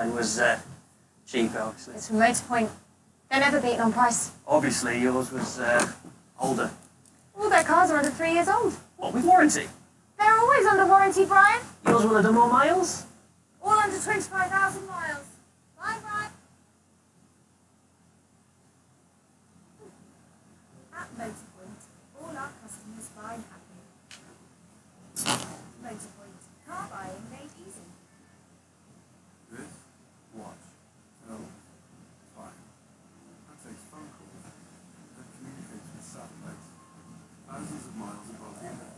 Mine was cheaper, obviously. It's from Motorpoint. They're never beaten on price. Obviously, yours was older. All their cars are under 3 years old. What, with warranty? They're always under warranty, Brian. Yours will have done more miles? All under 25,000 miles. Bye, Brian. At Motorpoint, all our customers buy happy. Motorpoint, car buying made easy. This watch, film, time. That takes phone calls. That communicates with satellites. Thousands of miles above the earth.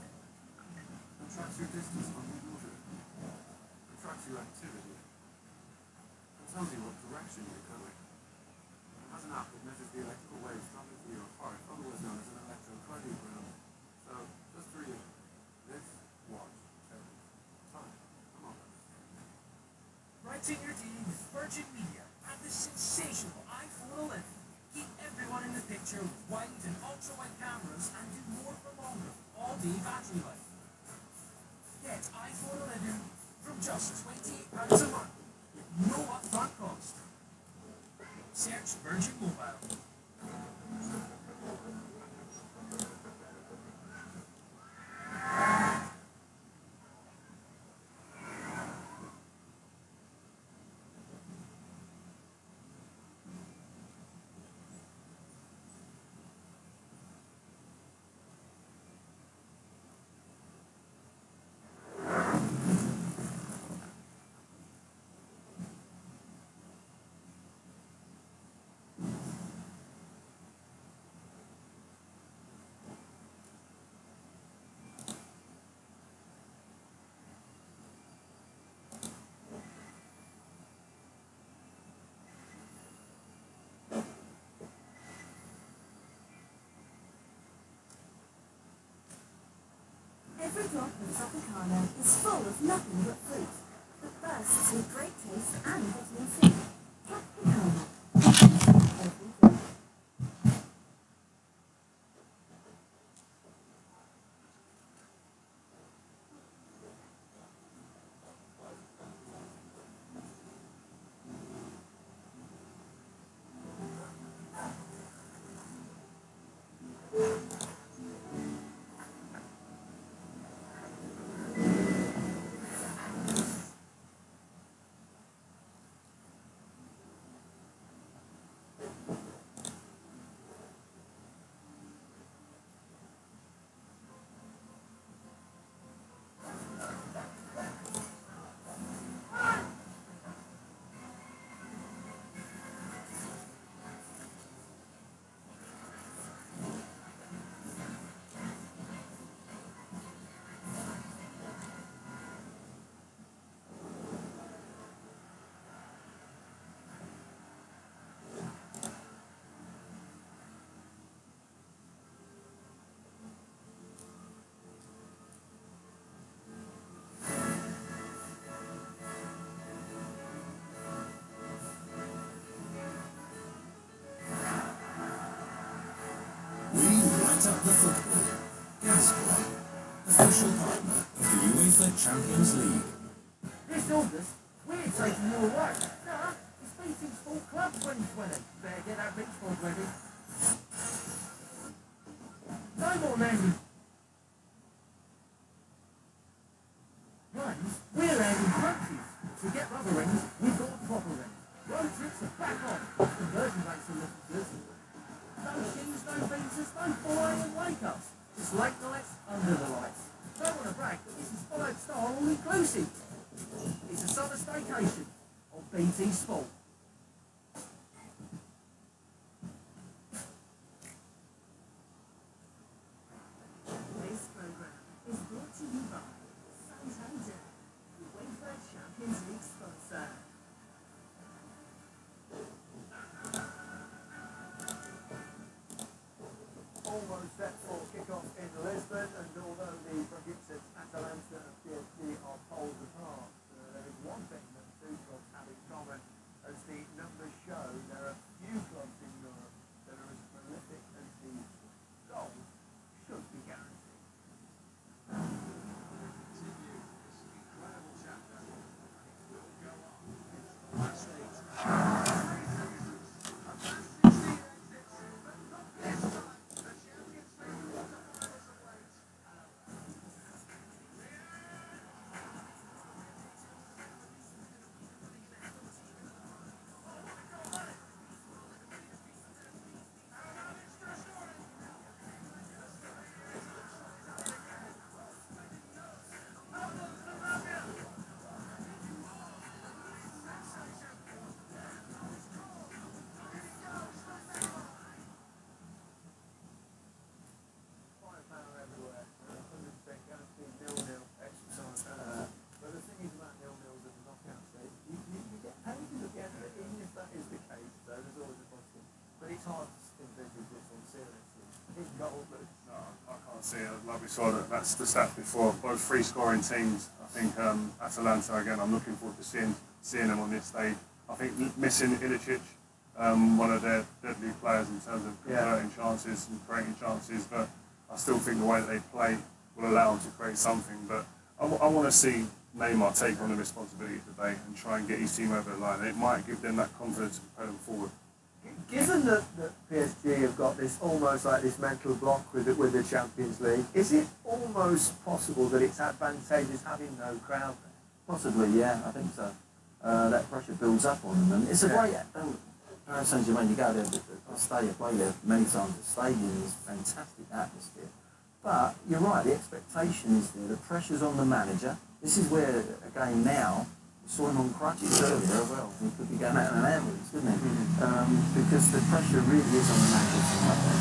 That tracks your distance underwater. That tracks your activity. That tells you what direction you're going. It has an app that measures the electrical waves traveling through your heart, otherwise known as an electrocardiogram. So, just for you, this watch tells time. Come on. Right in your team with Virgin Media and the sensational iPhone 11. Keep everyone in the picture with wide and ultra-wide cameras and do more for longer, all-day battery life. Get iPhone 11 from just £28 a month with no upfront cost. Search Virgin Mobile. Every drop of Tropicana is full of nothing but fruit, that bursts with great taste and vitamin C. Tropicana. Every drop. Light up the football. Scoreboard, official partner of the UEFA Champions League. This August, we're taking you away. Nah, it's BT Sport Club 2020. Better get that beach board ready. No more landing. Runs, we're landing punches. To get rubber rings, we've got proper rings. Road trips are back on. Conversion rates are looking good. No skis, no visas, no 4 AM wake-ups. Just late nights under the lights. Don't want to brag, but this is 5-star all-inclusive. It's a summer staycation on BT Sport. This program is brought to you by Santander, the UEFA Champions League sponsor. Almost set for kick-off in Lisbon, and although the producers Atalanta and PSG are poles apart, there is one thing that the two clubs have in common. As the numbers show, there are few clubs in Europe that are as prolific as these. Goals should be guaranteed. Continue this incredible chapter. It will go on. It's the last see it. Like we saw, that's the stat before. Both free scoring teams. I think Atalanta again. I'm looking forward to seeing them on this stage. I think missing Ilicic, one of their deadly players in terms of converting chances and creating chances, but I still think the way that they play will allow them to create something. But I want to see Neymar take on the responsibility today and try and get his team over the line. And it might give them that confidence to propel them forward. Given that PSG have got this almost like this mental block with the Champions League, is it almost possible that it's advantageous having no crowd there? Possibly, yeah, I think so. That pressure builds up on them, and it's a great. Paris Saint-Germain, you go there, I play there many times. The stadium is fantastic atmosphere, but you're right. The expectation is there. The pressure's on the manager. This is where again now. Saw him on crutches earlier as well. He could be going out in an ambulance, couldn't he? Because the pressure really is on the manager.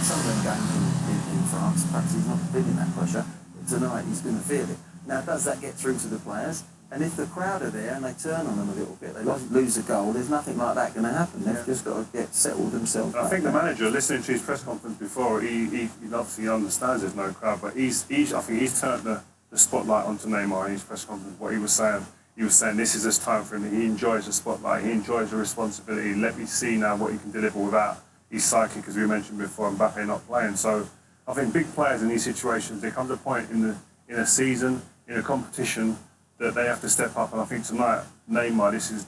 Some of them games in France, perhaps he's not feeling that pressure. Tonight he's going to feel it. Now, does that get through to the players? And if the crowd are there and they turn on them a little bit, they lose a goal, there's nothing like that going to happen. They've just got to get settled themselves. I think the manager, listening to his press conference before, he obviously understands there's no crowd, but I think he's turned the spotlight onto Neymar in his press conference. What he was saying. He was saying this is his time for him. He enjoys the spotlight. He enjoys the responsibility. Let me see now what he can deliver without his psyche, because we mentioned before Mbappe not playing. So I think big players in these situations, there comes a point in a season, in a competition, that they have to step up. And I think tonight, Neymar, this is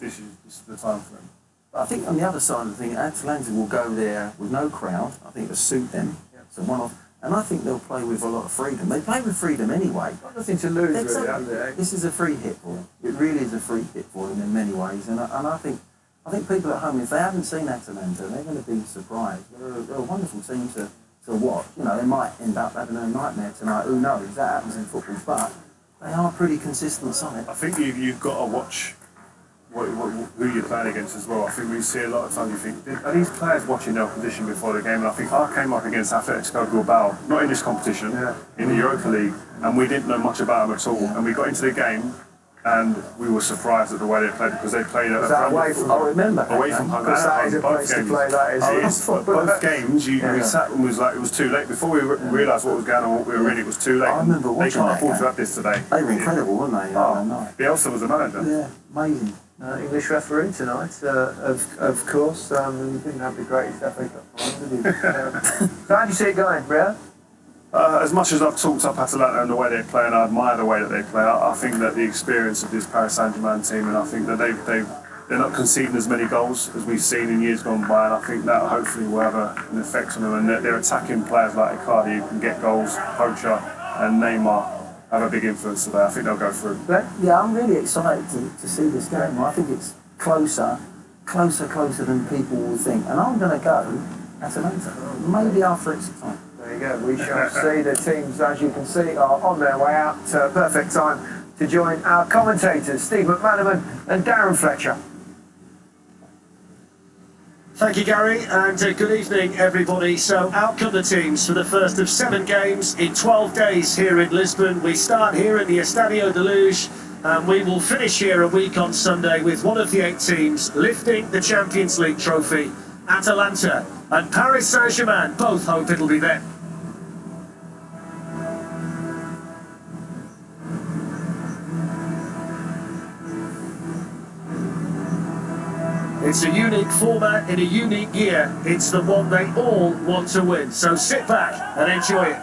the time for him. But I think on the other side of the thing, Atalanta will go there with no crowd. I think it'll suit them. So one-off. And I think they'll play with a lot of freedom. They play with freedom anyway. Got nothing to lose, Exactly. really, have they? This is a free hit for them. It really is a free hit for them in many ways. And I think people at home, if they haven't seen Atalanta, they're going to be surprised. They're a wonderful team to watch. You know, they might end up having a nightmare tonight. Who knows? That happens in football. But they are a pretty consistent side. I think you've got to watch who you're playing against as well. I think we see a lot of times you think, are these players watching their opposition before the game? And I think I came up against Atletico Bilbao, not in this competition, in the Europa League, and we didn't know much about them at all. And we got into the game and we were surprised at the way they played, because they played away from home? I remember. Away from home. Because that is a place to play, that is. Both games, we sat and was like, it was too late. Before we realised what was going on, what we were in, it was too late. I remember watching They can't that afford game. to have this today. They were incredible, weren't they? Bielsa was the manager. Yeah, amazing. English referee tonight, of course. He didn't have the greatest FA Cup final, did he? So how do you see it going, Bria? As much as I've talked up Atalanta and the way they're playing, I admire the way that they play. I think that the experience of this Paris Saint-Germain team, and I think that they're not conceding as many goals as we've seen in years gone by, and I think that hopefully will have an effect on them. And they're attacking players like Icardi, who can get goals, Poacher and Neymar have a big influence today. I think they'll go through. Yeah, I'm really excited to see this game. I think it's closer than people will think. And I'm going to go Atalanta, maybe after extra time. There you go. We shall see. The teams, as you can see, are on their way out. Perfect time to join our commentators, Steve McManaman and Darren Fletcher. Thank you, Gary, and good evening, everybody. So out come the teams for the first of 7 games in 12 days here in Lisbon. We start here at the Estadio de Luz, and we will finish here a week on Sunday with one of the 8 teams lifting the Champions League trophy. Atalanta and Paris Saint-Germain both hope it'll be them. It's a unique format in a unique year. It's the one they all want to win. So sit back and enjoy it.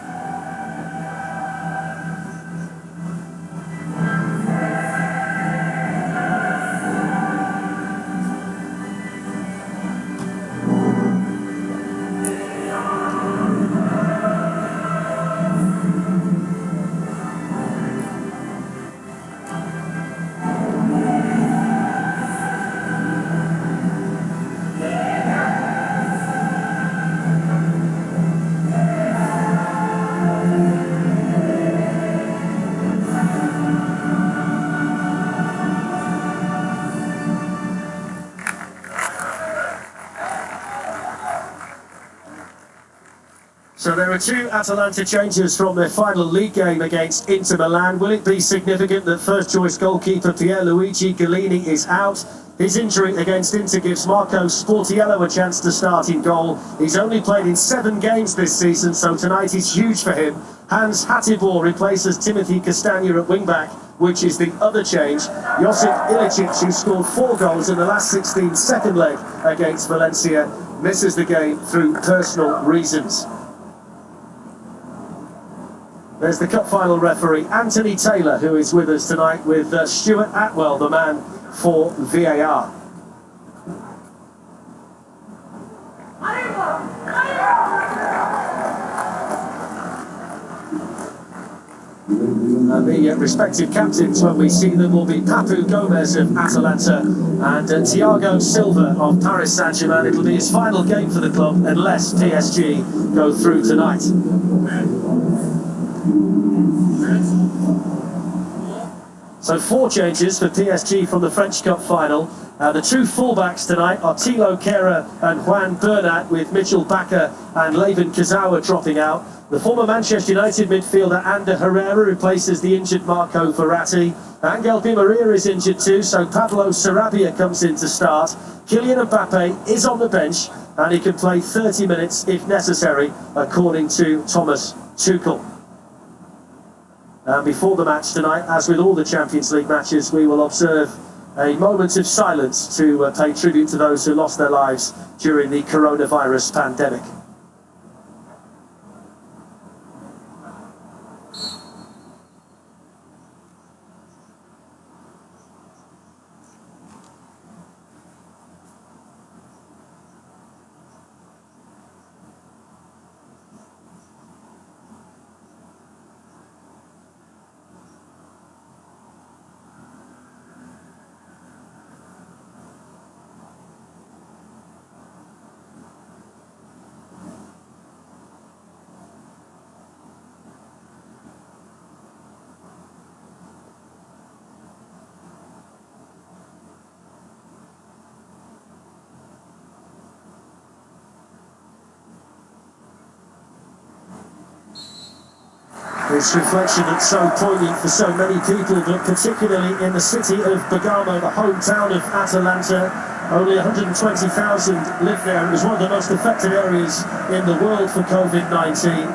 So there are 2 Atalanta changes from their final league game against Inter Milan. Will it be significant that first-choice goalkeeper Pierluigi Gallini is out? His injury against Inter gives Marco Sportiello a chance to start in goal. He's only played in 7 games this season, so tonight is huge for him. Hans Hatibor replaces Timothy Castagna at wing-back, which is the other change. Josip Ilicic, who scored 4 goals in the last 16 second leg against Valencia, misses the game through personal reasons. There's the cup final referee, Anthony Taylor, who is with us tonight with Stuart Atwell, the man for VAR. And the respective captains, when we see them, will be Papu Gomez of Atalanta and Thiago Silva of Paris Saint-Germain. It'll be his final game for the club unless PSG go through tonight. So 4 changes for PSG from the French Cup final. The 2 fullbacks tonight are Thilo Kehrer and Juan Bernat, with Mitchell Bakker and Levin Kazawa dropping out. The former Manchester United midfielder Ander Herrera replaces the injured Marco Verratti. Angel Di Maria is injured too, so Pablo Sarabia comes in to start. Kylian Mbappe is on the bench and he can play 30 minutes if necessary, according to Thomas Tuchel. Before the match tonight, as with all the Champions League matches, we will observe a moment of silence to pay tribute to those who lost their lives during the coronavirus pandemic. This reflection that's so poignant for so many people, but particularly in the city of Bergamo, the hometown of Atalanta. Only 120,000 live there. It was one of the most affected areas in the world for COVID-19.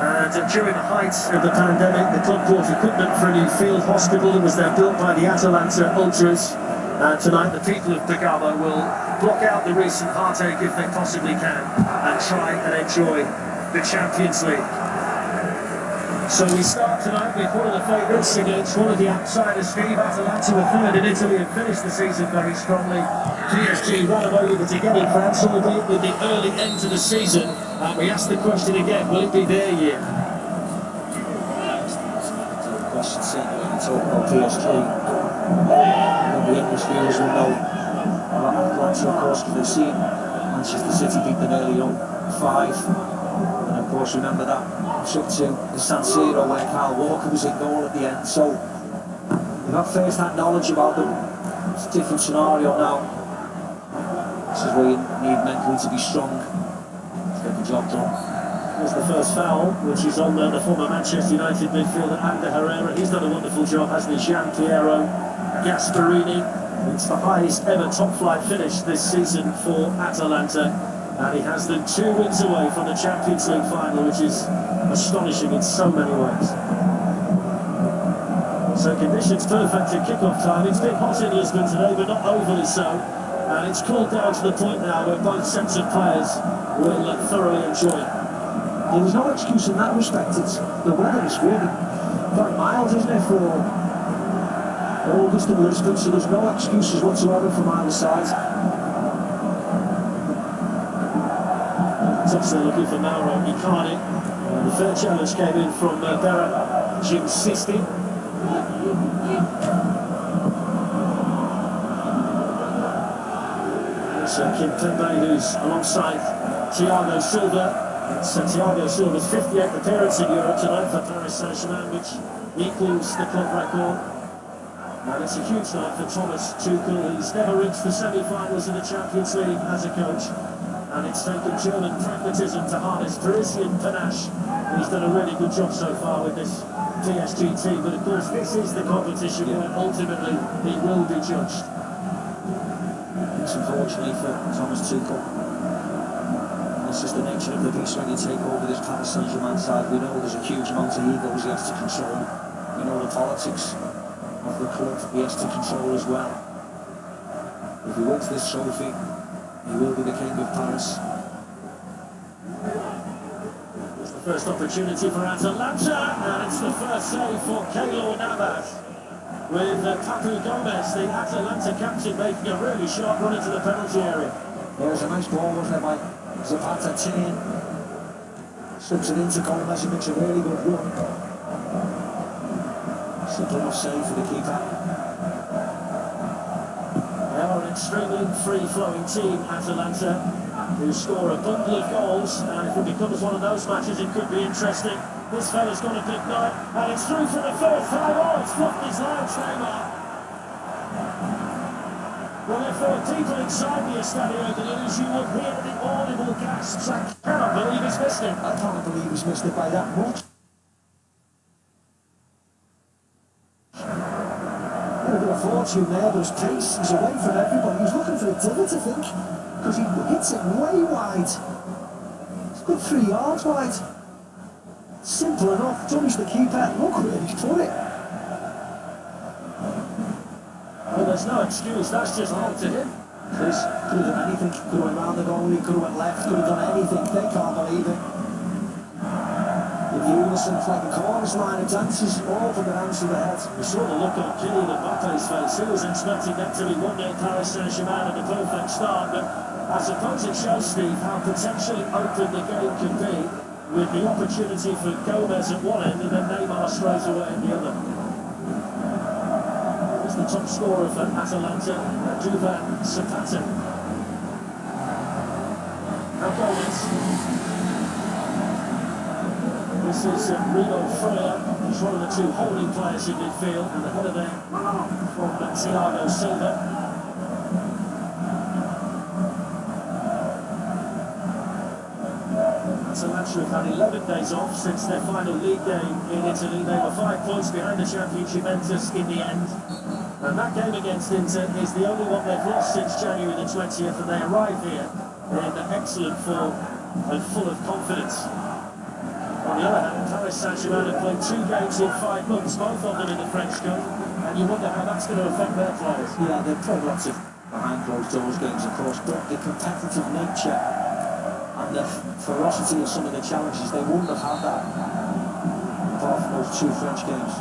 And during the height of the pandemic, the club bought equipment for a new field hospital that was then built by the Atalanta Ultras. And tonight the people of Bergamo will block out the recent heartache if they possibly can and try and enjoy the Champions League. So we start tonight with one of the favourites against one of the outsiders, Steve. Atalanta were third in Italy and finished the season very strongly. PSG ran them over to get in France, albeit with the early end to the season. And we ask the question again, will it be their year? The question certainly when you talk about PSG. The English viewers will know about Atalanta, of course, because they've seen Manchester City beat them early on 5. And of course remember that trip to the San Siro where Kyle Walker was in goal at the end, so we've got first-hand knowledge about them. It's a different scenario now. This is where you need mentally to be strong to get the job done. There's the first foul, which is on the former Manchester United midfielder Ander Herrera. He's done a wonderful job, hasn't he? Gian Piero Gasparini. It's the highest ever top-flight finish this season for Atalanta. And he has them 2 wins away from the Champions League final, which is astonishing in so many ways. So conditions perfect at kick-off time. It's been hot in Lisbon today, but not overly so. And it's cooled down to the point now where both sets of players will thoroughly enjoy it. There's no excuse in that respect. It's the weather is really quite mild, isn't it, for August in Lisbon, so there's no excuses whatsoever from either side. Thompson looking for Mauro Icardi. The third challenge came in from Berra Jim Sisti. So Kim Pembe, who's alongside Thiago Silva. It's Thiago Silva's 58th appearance in Europe tonight for Paris Saint-Germain, which equals the club record. And it's a huge night for Thomas Tuchel. He's never reached the semi-finals in the Champions League as a coach. And it's taken German pragmatism to harness Parisian panache. He's done a really good job so far with this PSG team, but of course this is the competition where ultimately he will be judged. mistakes, unfortunately, for Thomas Tuchel. That's just the nature of the beast when you take over this Paris Saint-Germain side. We know there's a huge amount of egos he has to control. We know the politics of the club he has to control as well. If he wins this trophy, he will be the king of Paris. It's the first opportunity for Atalanta, and it's the first save for Keylor Navas. With Papu Gomez, the Atalanta captain, making a really sharp run into the penalty area. There was a nice ball, wasn't there, by Zapata turn. Slips it into Gomez, he makes a really good run. Simple enough save for the keeper. They are an extremely free-flowing team, Atalanta, who score a bundle of goals, and if it becomes one of those matches, it could be interesting. This fella's got a big night, and it's through for the first time. Oh, it's fluffed his lines, Neymar. Well, if there were people inside the Estadio de Luz, you would hear the audible gasps. I cannot believe he's missed it. I can't believe he's missed it by that much. A bit of fortune there, but his pace is away from everybody. He's looking for a divot, I think, because he hits it way wide. It's a good 3 yards wide. Simple enough, dummies the keeper. Look where he's put it. Well, there's no excuse, that's just all to him. Chris could have done anything, could have went round the goalie, could have went left, could have done anything. They can't believe it. In unison, it's like a chorus line of dancers, all from the hands to the head. We saw the look on Kylian Mbappe's face. He was expecting that to be 1-0 Paris Saint-Germain and a perfect start, but I suppose it shows, Steve, how potentially open the game can be, with the opportunity for Gomez at one end and then Neymar straight away at the other. Here's the top scorer for Atalanta, Duvan Zapata. Now Gomez. This is Rino Freire. He's one of the 2 holding players in midfield, and the header there from Thiago Silva. Atalanta have had 11 days off since their final league game in Italy. They were 5 points behind the champion Juventus in the end. And that game against Inter is the only one they've lost since January the 20th, and they arrive here in excellent form and full of confidence. On the other hand, Paris Saint-Germain have played 2 games in 5 months, both of them in the French Cup, and you wonder how that's going to affect their players. Yeah, they've played lots of behind closed doors games, of course, but the competitive nature and the ferocity of some of the challenges, they wouldn't have had that apart from those 2 French games.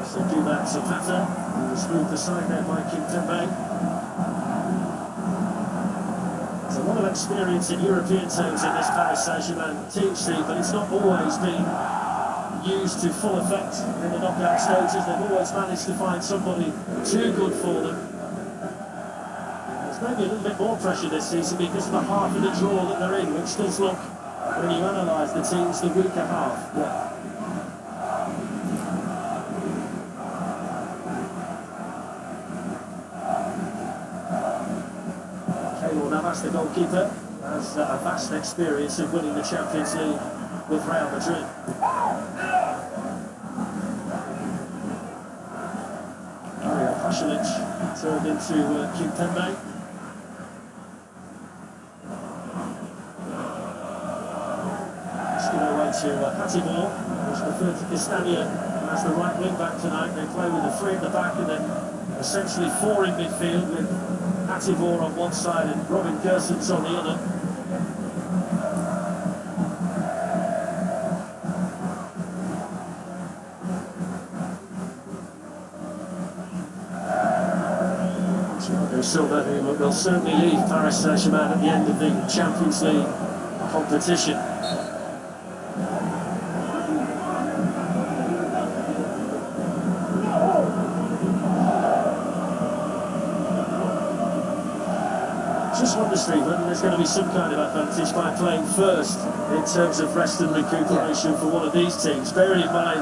So do that Zapata, who was moved aside there by Kimpembe. There's a lot of experience in European terms in this Paris Saint-Germain team, Steve, but it's not always been used to full effect in the knockout stages. They've always managed to find somebody too good for them. There's maybe a little bit more pressure this season because of the half of the draw that they're in, which does look, when you analyse the teams, the weaker half. Yeah. Keylor Navas, the goalkeeper, has a vast experience of winning the Champions League with Real Madrid. Mario Pasalic turned into Kimpembe. Skin away to Hatibor, who's referred to Castagna as the right wing back tonight. They play with the 3 at the back and then essentially 4 in midfield, with Hatibor on one side and Robin Gersons on the other. Thiago Silva, who will certainly leave Paris Saint-Germain at the end of the Champions League competition. Just wonder, Steve, whether there's going to be some kind of advantage by playing first in terms of rest and recuperation for one of these teams. Bearing in mind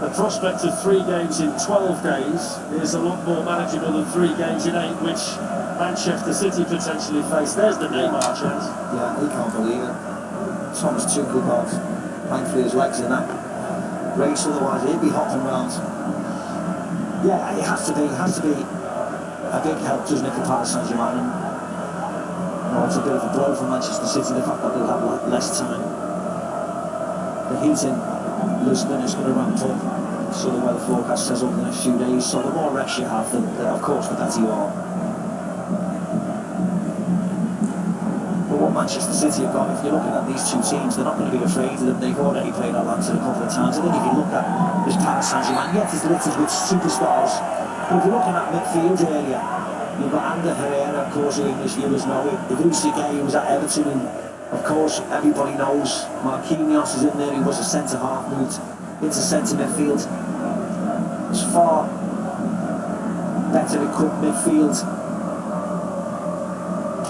the prospect of 3 games in 12 days is a lot more manageable than 3 games in 8, which Manchester City potentially face. There's the Neymar chance. Yeah, he can't believe it. Thomas Tuchel got thankfully his legs in that race, otherwise he'd be hopping round. Yeah, it has to be a big help, doesn't it, for Paris Saint-Germain? And it's a bit of a blow for Manchester City, the fact that they'll have less time. The heat in Lisbon is going to ramp up, so the weather forecast says over the next few days, so the more rest you have, then of course the better you are. But what Manchester City have got, if you're looking at these two teams, they're not going to be afraid of them. They've already played Atalanta a couple of times. I think if you look at this Paris Saint-Germain, yes, it's littered with superstars, but if you're looking at midfield area, you've got Ander Herrera, of course, who English viewers know it. Idrissa Gueye, who was at Everton, and of course, everybody knows Marquinhos is in there. He was a centre-half, moved into centre midfield. It's far better equipped midfield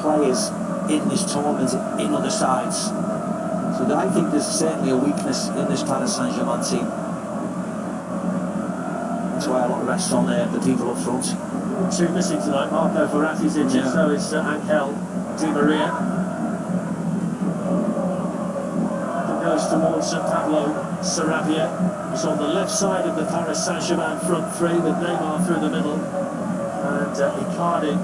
players in this tournament, in other sides. So I think there's certainly a weakness in this Paris Saint-Germain team. That's why a lot of rest on there, the people up front. 2 missing tonight. Marco Verratti's injured, so is Angel Di Maria. It goes towards Pablo Sarabia, who's on the left side of the Paris Saint-Germain front three, with Neymar through the middle, and Icardi,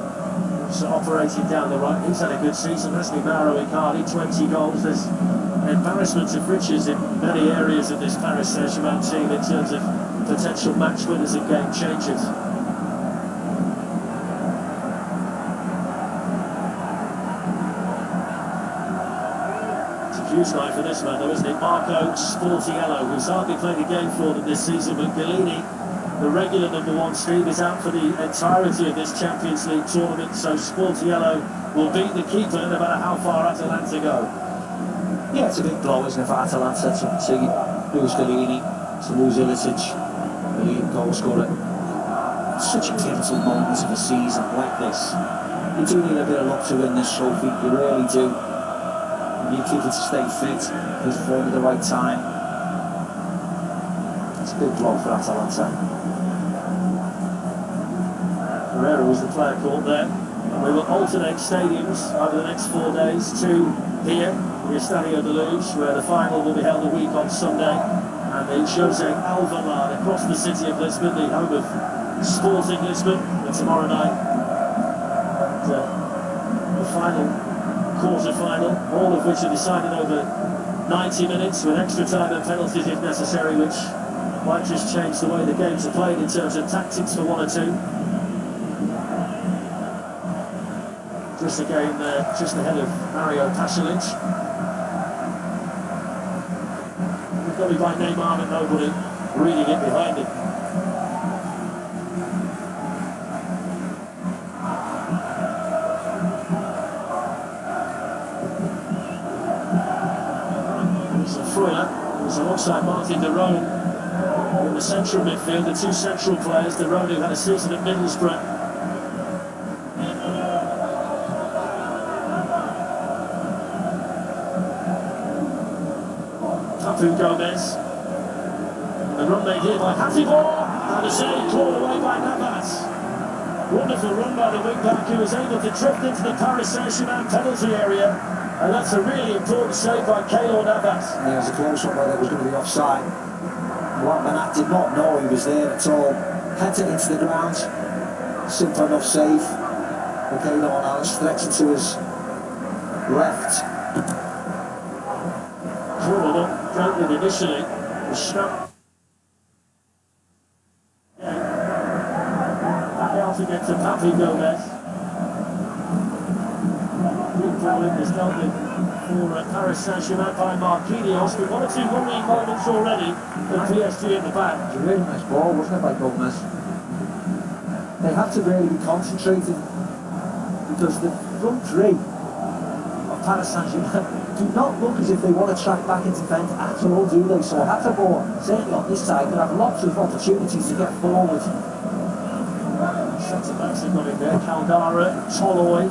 who's operating down the right. He's had a good season, hasn't he, Mauro Icardi? 20 goals. There's an embarrassment of riches in many areas of this Paris Saint-Germain team in terms of potential match winners and game changers. Huge night for this man, though, isn't it? Marco Sportiello, who's hardly played a game for them this season, but Galini, the regular #1 Steve, is out for the entirety of this Champions League tournament, so Sportiello will beat the keeper no matter how far Atalanta go. Yeah, it's a big blow, isn't it, for Atalanta to lose Galini, to lose Ilicic, the leading goal scorer. Such a pivotal moment of a season like this. You do need a bit of luck to win this trophy, you really do. You need people to stay fit, perform at the right time. It's a big blow for Atalanta. Herrera was the player caught there. And we will alternate stadiums over the next 4 days. 2 here, the Estadio de Luz, where the final will be held a week on Sunday, and the Jose Alvalade across the city of Lisbon, the home of Sporting Lisbon, tomorrow night. And, the final quarter-final, all of which are decided over 90 minutes with extra time and penalties if necessary, which might just change the way the games are played in terms of tactics for 1 or 2. Just a game there, just ahead of Mario Pasalic. We've got to be by Neymar, but nobody reading it behind him. Alongside Martin de Roon in the central midfield, the 2 central players, de Roon, who had a season at Middlesbrough. Papu Gomez, the run made here by Hatibor, and a save called away by Navas. Wonderful run by the wing-back, who was able to drift into the Paris Saint-Germain penalty area. And that's a really important save by Keylor Navas. Yeah, it was a close-up where there was going to be offside. Manat did not know he was there at all. Headed into the ground. Simple enough save. Keylor Navas stretching to his left. Cornered up, dealt with initially. The snap. Back out again to Papu Gomez. Ball is dealt with for Paris Saint-Germain by Marquinhos, but 1 or 2 worrying moments already for PSG in the back. It was a really nice ball, wasn't it, by Gomez? They have to really be concentrated, because the front three of Paris Saint-Germain do not look as if they want to track back into defence at all, do they? So Hatibor, certainly on this side, could have lots of opportunities to get forward. Centre-backs have got in there, Caldara, Toloi.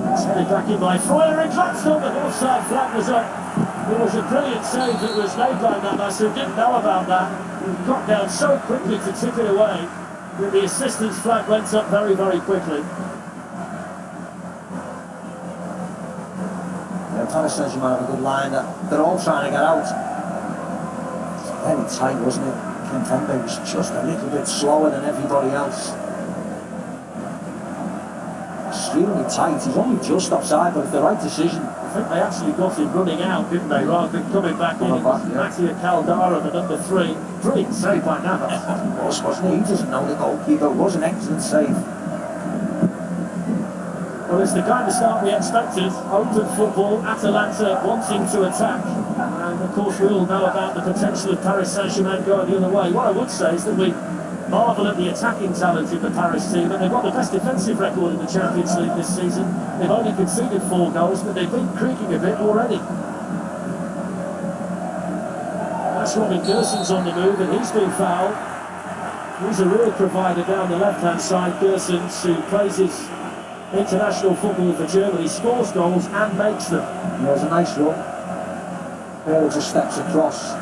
It's headed back in by Freuler and Gladstone, but offside flag was up. It was a brilliant save that was made by Navas, who didn't know about that. He got down so quickly to tip it away that the assistant's flag went up very, very quickly. Yeah, Paris Saint-Germain have a good line. They're all trying to get out. It's very tight, wasn't it? Kimpembe was just a little bit slower than everybody else. Extremely tight. He's only just offside, but it's the right decision. I think they actually got him running out, didn't they, rather than coming back in. Mattia Caldara, the number 3. Brilliant save by Navas. It was, wasn't he? He doesn't know the goalkeeper. It was an excellent save. Well, it's the kind of start we expected. Open football, Atalanta wanting to attack. And of course we all know about the potential of Paris Saint-Germain going the other way. What I would say is that we marvel at the attacking talent in the Paris team, and they've got the best defensive record in the Champions League this season. They've only conceded 4 goals, but they've been creaking a bit already. That's Robin Gerson's on the move, and he's been fouled. He's a real provider down the left-hand side. Gersons, who plays his international football for Germany, scores goals and makes them. Yeah, it was a nice run. Ball just steps across.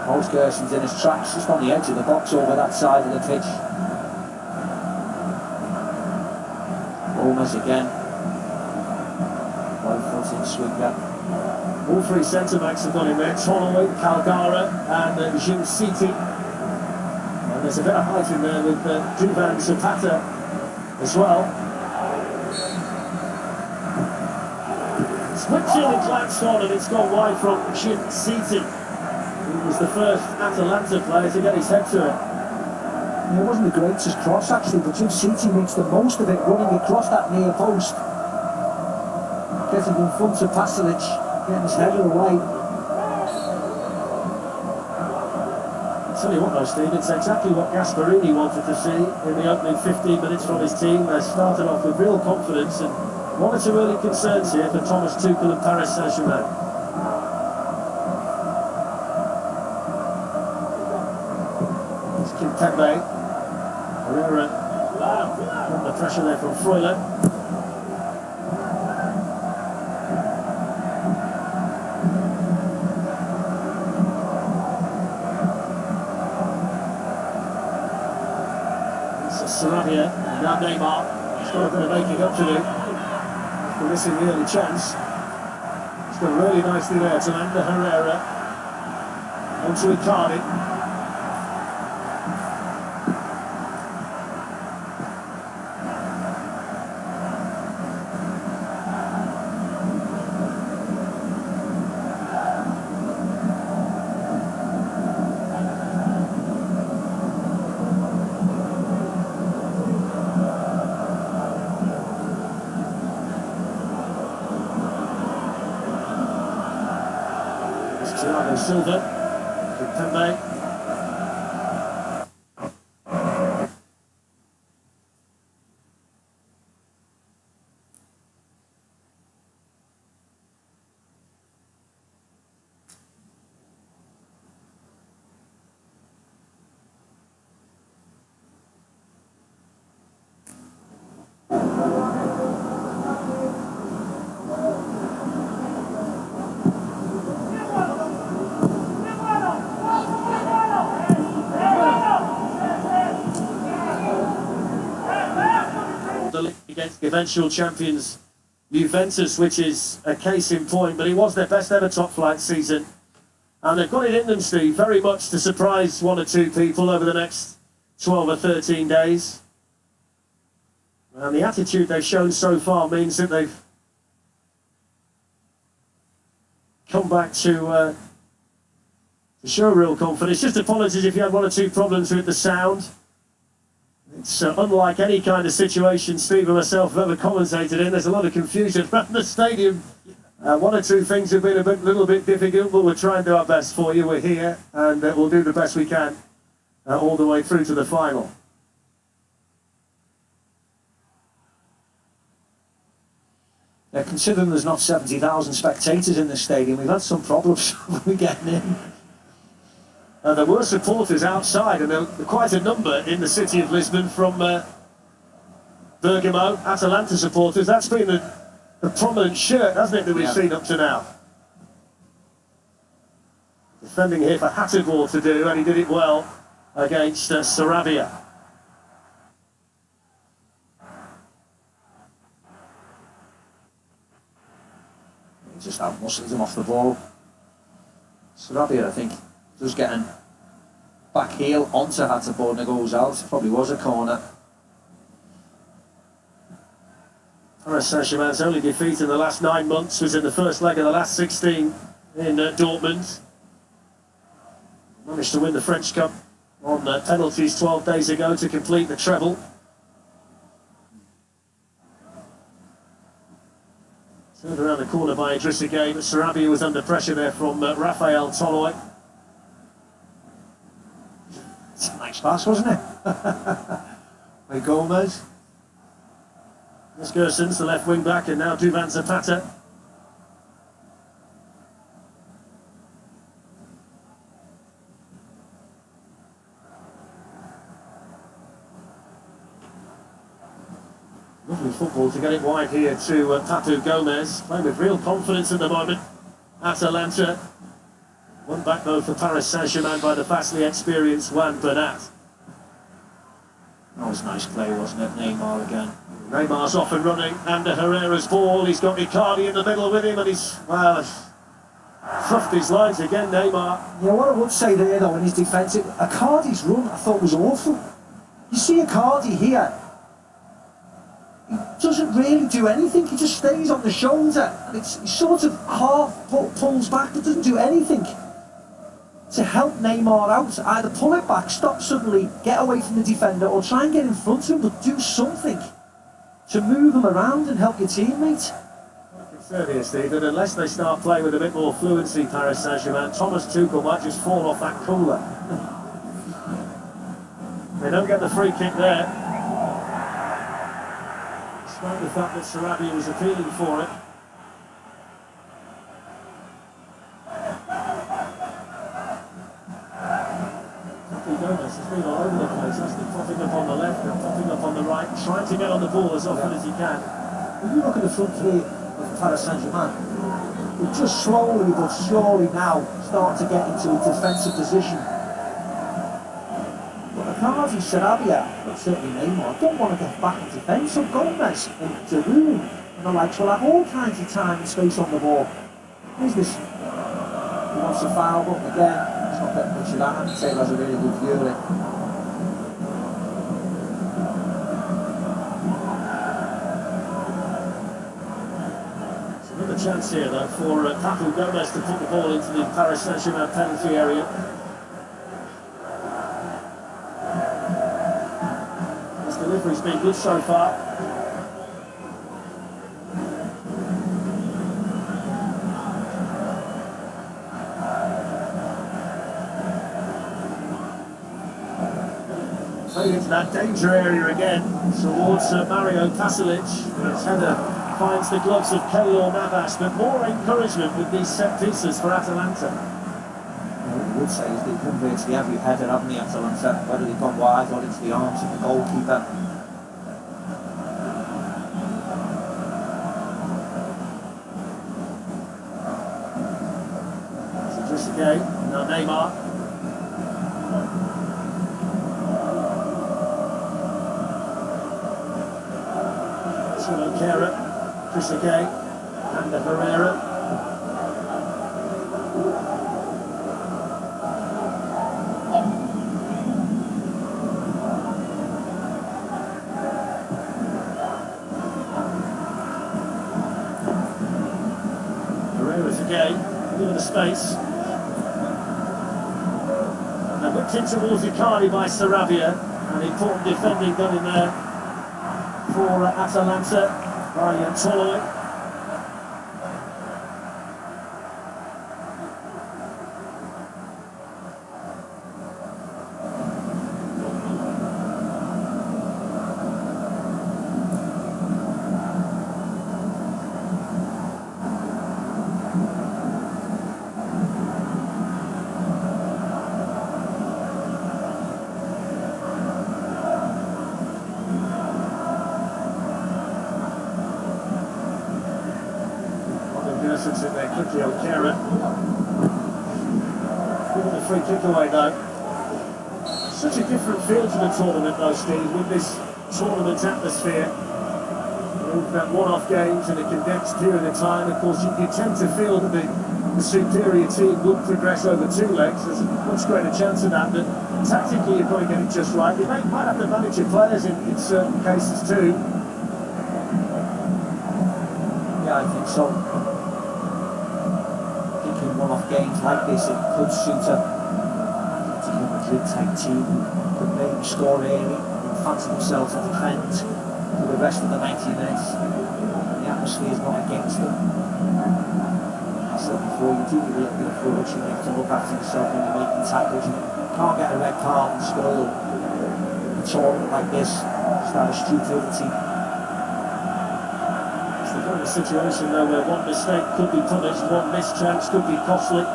Most Gerson's in his tracks, just on the edge of the box over that side of the pitch. Gomez again. Right-footed swinger. All 3 centre-backs have gone in there. Tonoi, Caldara and Jim City. And there's a bit of height in there with Duvan Zapata as well. It's whipped in and glanced on, and it's gone wide from Jim City. He was the first Atalanta player to get his head to it. Yeah, it wasn't the greatest cross actually, but Jim City makes the most of it, running across that near post. Getting in front of Pasalic, getting his header away. I'll tell you what though, Steve, it's exactly what Gasperini wanted to see in the opening 15 minutes from his team. They started off with real confidence, and one or two early concerns here for Thomas Tuchel and Paris Saint-Germain. Kimpembe, Herrera, under pressure there from Freuler. It's Sarabia, and now Neymar. He's got a bit of making up to do for missing the early chance. He's got really nicely there to Ander Herrera. Onto Icardi. Thiago Silva, Kimpembe. Against the eventual champions Juventus, which is a case in point, but it was their best ever top flight season, and they've got it in them, Steve, very much to surprise 1 or 2 people over the next 12 or 13 days. And the attitude they've shown so far means that they've come back to show real confidence. Just apologies if you had 1 or 2 problems with the sound. It's unlike any kind of situation Steve and myself have ever commentated in. There's a lot of confusion around the stadium. 1 or 2 things have been a little bit difficult, but we'll try and do our best for you. We're here, and we'll do the best we can all the way through to the final. Yeah, considering there's not 70,000 spectators in the stadium, we've had some problems with getting in. There were supporters outside, and there were quite a number in the city of Lisbon from Bergamo, Atalanta supporters. That's been the prominent shirt, hasn't it, that we've seen up to now? Defending here for Hattergård to do, and he did it well against Sarabia. He just out-muscled him off the ball. Sarabia, I think, just getting back heel onto Hattergård and it goes out. Probably was a corner. Paris Saint-Germain's only defeat in the last 9 months was in the first leg of the last 16 in Dortmund. Managed to win the French Cup on penalties 12 days ago to complete the treble. Turned around the corner by Idrissa Gueye, but Sarabia was under pressure there from Raphael Toloi. It's a nice pass, wasn't it? By Gomez. This Gerson's the left wing back, and now Duvan Zapata. Lovely football to get it wide here to Papu Gomez, playing with real confidence at the moment. Atalanta, one back though for Paris Saint-Germain by the vastly experienced Juan Bernat. That was nice play, wasn't it? Neymar again. Neymar's off and running, under Herrera's ball. He's got Icardi in the middle with him, and he's, well, fluffed his lines again, Neymar. Yeah, what I would say there though in his defence, Icardi's run I thought was awful. You see Icardi here, he doesn't really do anything, he just stays on the shoulder, and he sort of half pulls back but doesn't do anything to help Neymar out. Either pull it back, stop suddenly, get away from the defender, or try and get in front of him, but do something to move him around and help your teammate. Here, Stephen, unless they start playing with a bit more fluency, Paris Saint-Germain, Thomas Tuchel might just fall off that cooler. They don't get the free kick there. Despite the fact that Sarabia was appealing for it. Gomez has been all over the place, hasn't he? Popping up on the left and popping up on the right, trying to get on the ball as often as he can. When you look at the front three of Paris Saint-Germain, we just slowly but surely now start to get into a defensive position. But Icardi, Sarabia, but certainly Neymar, don't want to get back in defence. So Gomez and Giroud and the likes will have all kinds of time and space on the ball. Here's this. He wants a foul, but again, it's not getting much of that. And Taylor has a really good view of it. Another chance here though for Papu Gomez to put the ball into the Paris Saint-Germain penalty area. His delivery's been good so far. Played into that danger area again towards Mario Pasalic. His header finds the gloves of Keylor Navas, but more encouragement with these set pieces for Atalanta. What I would say is they've come virtually every header, haven't they, Atalanta? Whether they've gone wide or into the arms of the goalkeeper. So just again, now Neymar. Kera, Idrissa Gueye, and Herrera. Herrera to Gueye, into the space. And whipped in towards Icardi by Sarabia, and important defending done in there for Atalanta by Toloi. In there quickly on Kera. free kick away though. Such a different feel to the tournament though, Steve, with this tournament atmosphere. With that one-off games in a condensed period of time, of course, you tend to feel that the superior team would progress over 2 legs. There's a much greater chance of that, but tactically you've got to get it just right. You might have to manage your players in certain cases too. Yeah, I think so. I think in one-off games like this, it could suit a Madrid-type team who could maybe score early and fancy themselves to defend for the rest of the 90 minutes. The atmosphere is not against them. I said before, you do need a little bit of courage, you have to look after yourself when you're making tackles. You can't get a red card and spoil a tournament like this. It's not a stupidity. It's the kind of situation though where one mistake could be punished, one missed chance could be costly.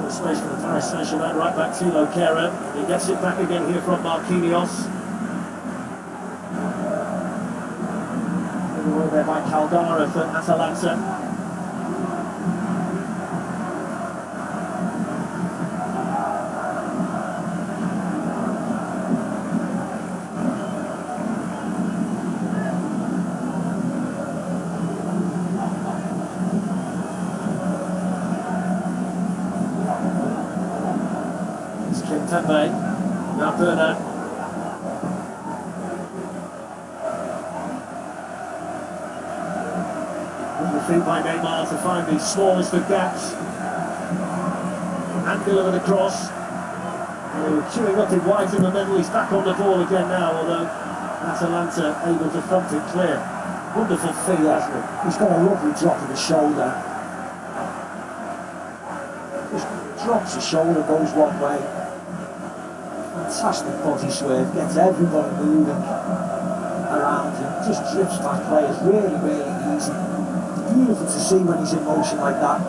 Space for the Paris Saint-Germain, right back to Lokeren. He gets it back again here from Marquinhos. Away there by Caldara for Atalanta. Tempe, now Bernat. With the feet by Neymar to find the smallest of gaps. And deliver the cross. They were queuing up in white in the middle. He's back on the ball again now, although Atalanta able to thump it clear. Wonderful feet, hasn't he? He's got a lovely drop of the shoulder. Just drops the shoulder, goes one way. Fantastic body swerve, gets everybody moving around him, just drifts past players really, really easy. Beautiful to see when he's in motion like that.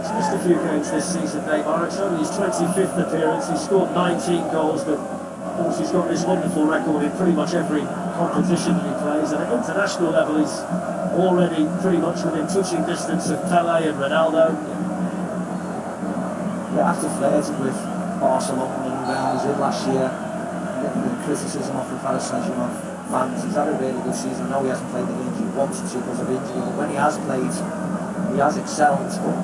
He's missed a few games this season, Neymar. It's only his 25th appearance. He's scored 19 goals, but of course he's got this wonderful record in pretty much every competition that he plays. And at international level, he's already pretty much within touching distance of Pelé and Ronaldo. Yeah, after flirting with Barcelona and Real Madrid last year, getting the criticism off the Paris Saint-Germain fans. He's had a really good season. I know he hasn't played the games he wanted to because of injury, but when he has played, he has excelled. But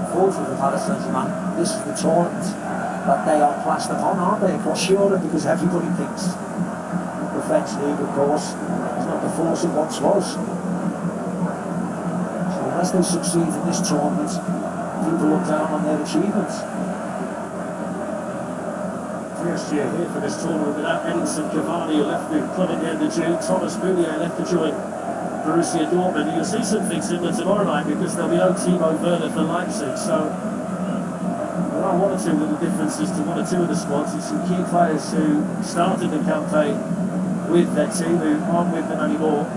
unfortunately for Paris Saint-Germain, this is the tournament that they are plastered upon, aren't they, across Europe, because everybody thinks the French league, of course, is not the force it once was. So unless they succeed in this tournament, people look down on their achievements. PSG here for this tournament without Edinson Cavani, who left the club at the end of June. Thomas Meunier left to join Borussia Dortmund. You'll see something similar tomorrow night because there'll be no Timo Werner for Leipzig. So there are one or two little differences to one or two of the squads. It's some key players who started the campaign with their team who aren't with them anymore.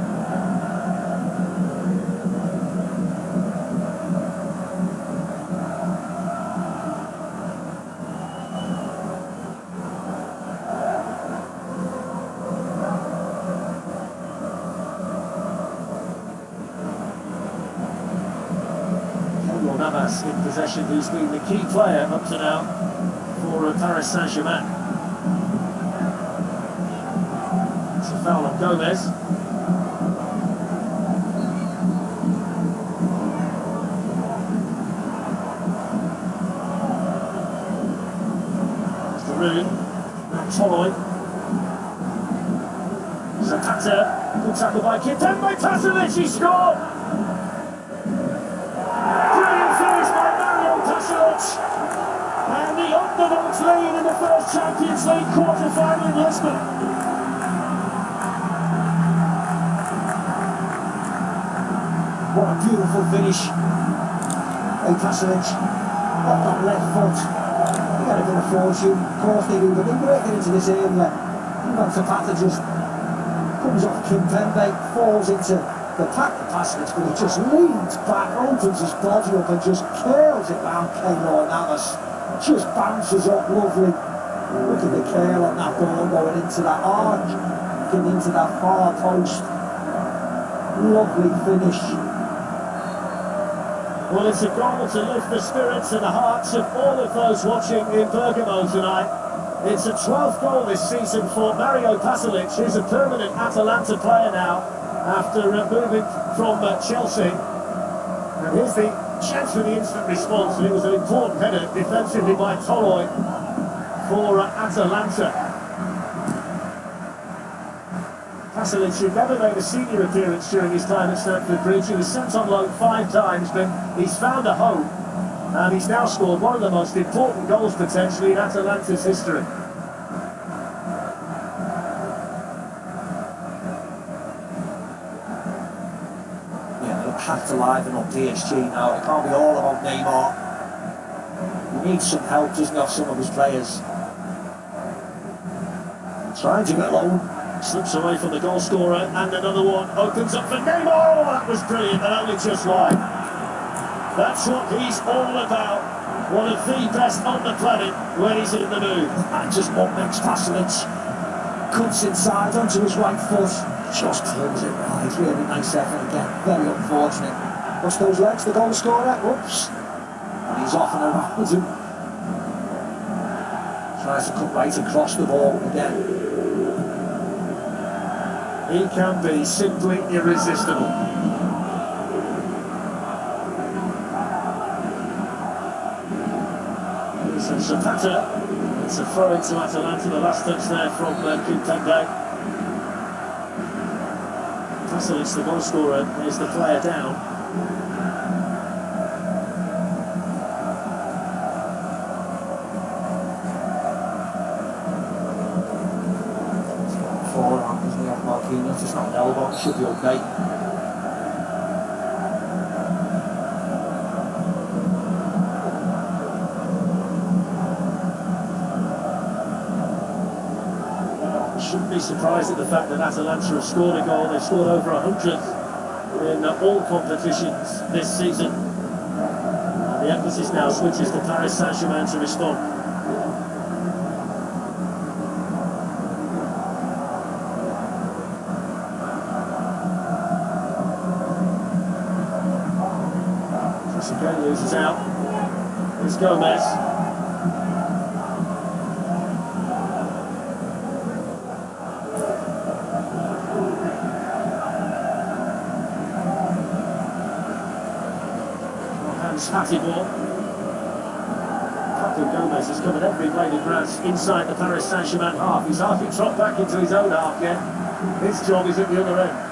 Navas in possession, who's been the key player up to now for Paris Saint-Germain. It's a foul on Gomez. It's Giroud, now Toloi. Zapata, good tackle by Kimpembe, Pasalic, he scored! And the underdogs lead in the first Champions League quarter-final in Lisbon. What a beautiful finish. Hey, Pasalic, off that left foot. He got a bit of fortune, of course they do, but they break it into this area. And Zapata just comes off Kimpembe, falls into the pack of Pasalic, but he just leans back, opens his body up and just curls it round Keylor Navas. Just bounces up lovely. Look at the curl on that ball going into that arch, getting into that far post. Lovely finish. Well, it's a goal to lift the spirits and the hearts of all of those watching in Bergamo tonight. It's a 12th goal this season for Mario Pasalic, who's a permanent Atalanta player now after moving from Chelsea. And here's the chance for the instant response, and it was an important header defensively by Toloi for Atalanta. Pasalic, who never made a senior appearance during his time at Stamford Bridge, he was sent on loan 5 times, but he's found a home, and he's now scored one of the most important goals potentially in Atalanta's history. Have to liven up PSG now. It can't be all about Neymar. He needs some help, doesn't he, off some of his players. Trying to get low. Slips away from the goal scorer, and another one opens up for Neymar. Oh, that was brilliant, and only just wide. That's what he's all about. One of the best on the planet when he's in the mood. And just what makes Pasalic cuts inside onto his right foot. Just close it right, really nice effort again, very unfortunate. What's those legs, the goal scorer? Oops. And he's off and around with him. Tries to cut right across the ball again. He can be simply irresistible. So Zapata, it's a throw into Atalanta, the last touch there from Kimpembe. Pasalic, the goal scorer, is the player down. Forearm, isn't he, off Marquinhos? It's not an elbow, it should be okay. Shouldn't be surprised at the fact that Atalanta have scored a goal. They've scored over 100 in all competitions this season. And the emphasis now switches to Paris Saint-Germain to respond. Again loses out. It's Gomez. Patty ball. Gomez has covered every blade of grass inside the Paris Saint-Germain half. He's half it trot back into his own half again. His job is at the other end.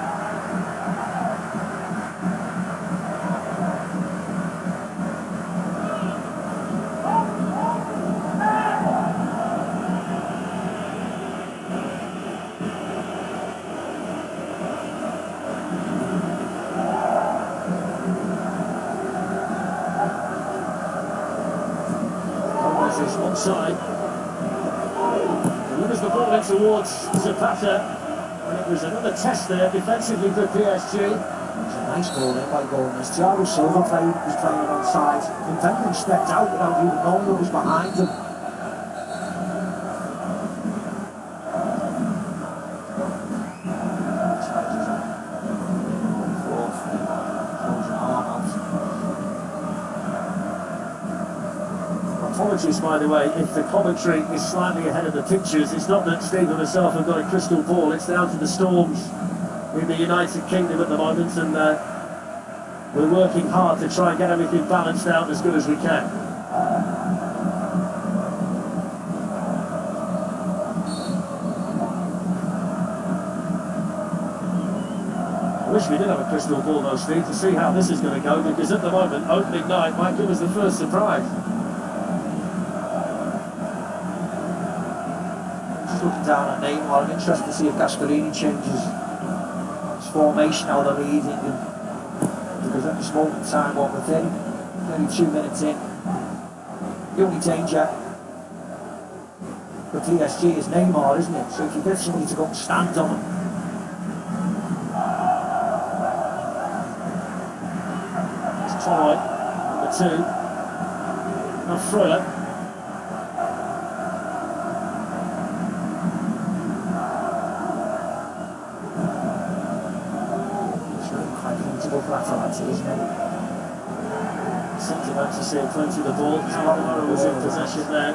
Is onside. He moves the ball in towards Zapata, and it was another test there defensively for PSG. It was a nice ball in by Gomez. Thiago Silva was playing onside. Kimpembe stepped out without even knowing what was behind him. Apologies, by the way, if the commentary is slightly ahead of the pictures. It's not that Steve and myself have got a crystal ball, it's down to the storms in the United Kingdom at the moment, and we're working hard to try and get everything balanced out as good as we can. I wish we did have a crystal ball though, Steve, to see how this is going to go, because at the moment, opening night might give us the first surprise. Looking down at Neymar, I'm interested to see if Gasperini changes his formation now that we're leading, because at this moment in time, what we're 32 minutes in, the only danger for PSG is Neymar, isn't it? So if you get somebody to go and stand on him. It's Toloi, number 2. Now Freuler. For Atalanta, isn't it? seems about to see plenty of the ball. Atalanta was in possession there.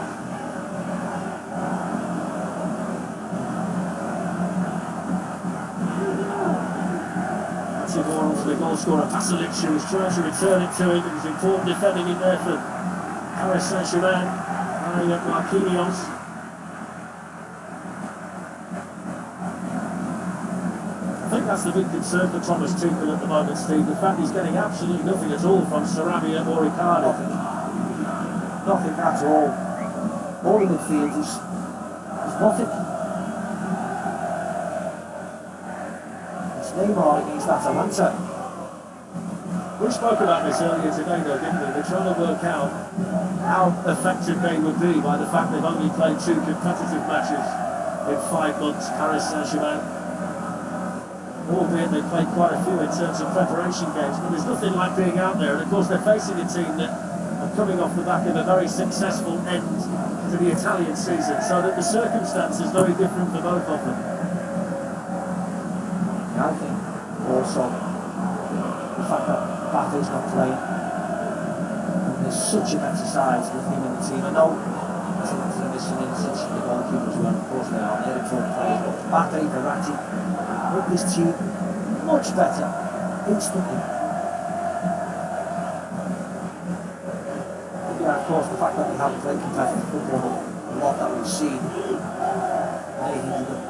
More for the goal scorer Pasalic, who was trying to return it to him. It was important defending it there for Paris Saint-Germain by Marquinhos. I think that's the big concern for Thomas Tuchel at the moment, Steve. The fact he's getting absolutely nothing at all from Sarabia or Ricardo. Nothing at all. All the midfield is nothing. Neymar against Atalanta. We spoke about this earlier today though, didn't we? They're trying to work out how effective they would be by the fact they've only played 2 competitive matches in 5 months, Paris Saint-Germain. Albeit they've played quite a few in terms of preparation games, but there's nothing like being out there. And of course they're facing a team that are coming off the back of a very successful end to the Italian season, so that the circumstances are very different for both of them. I think also the fact that Mbappe's not playing, and there's such an exercise with him in the team. I know Atalanta are missing in such the goalkeeper as well, of course they are, they're important players, but Mbappe, Verratti, make this team much better, instantly. Yeah, of course the fact that they haven't played competitive football, a lot that we've seen, may hinder them.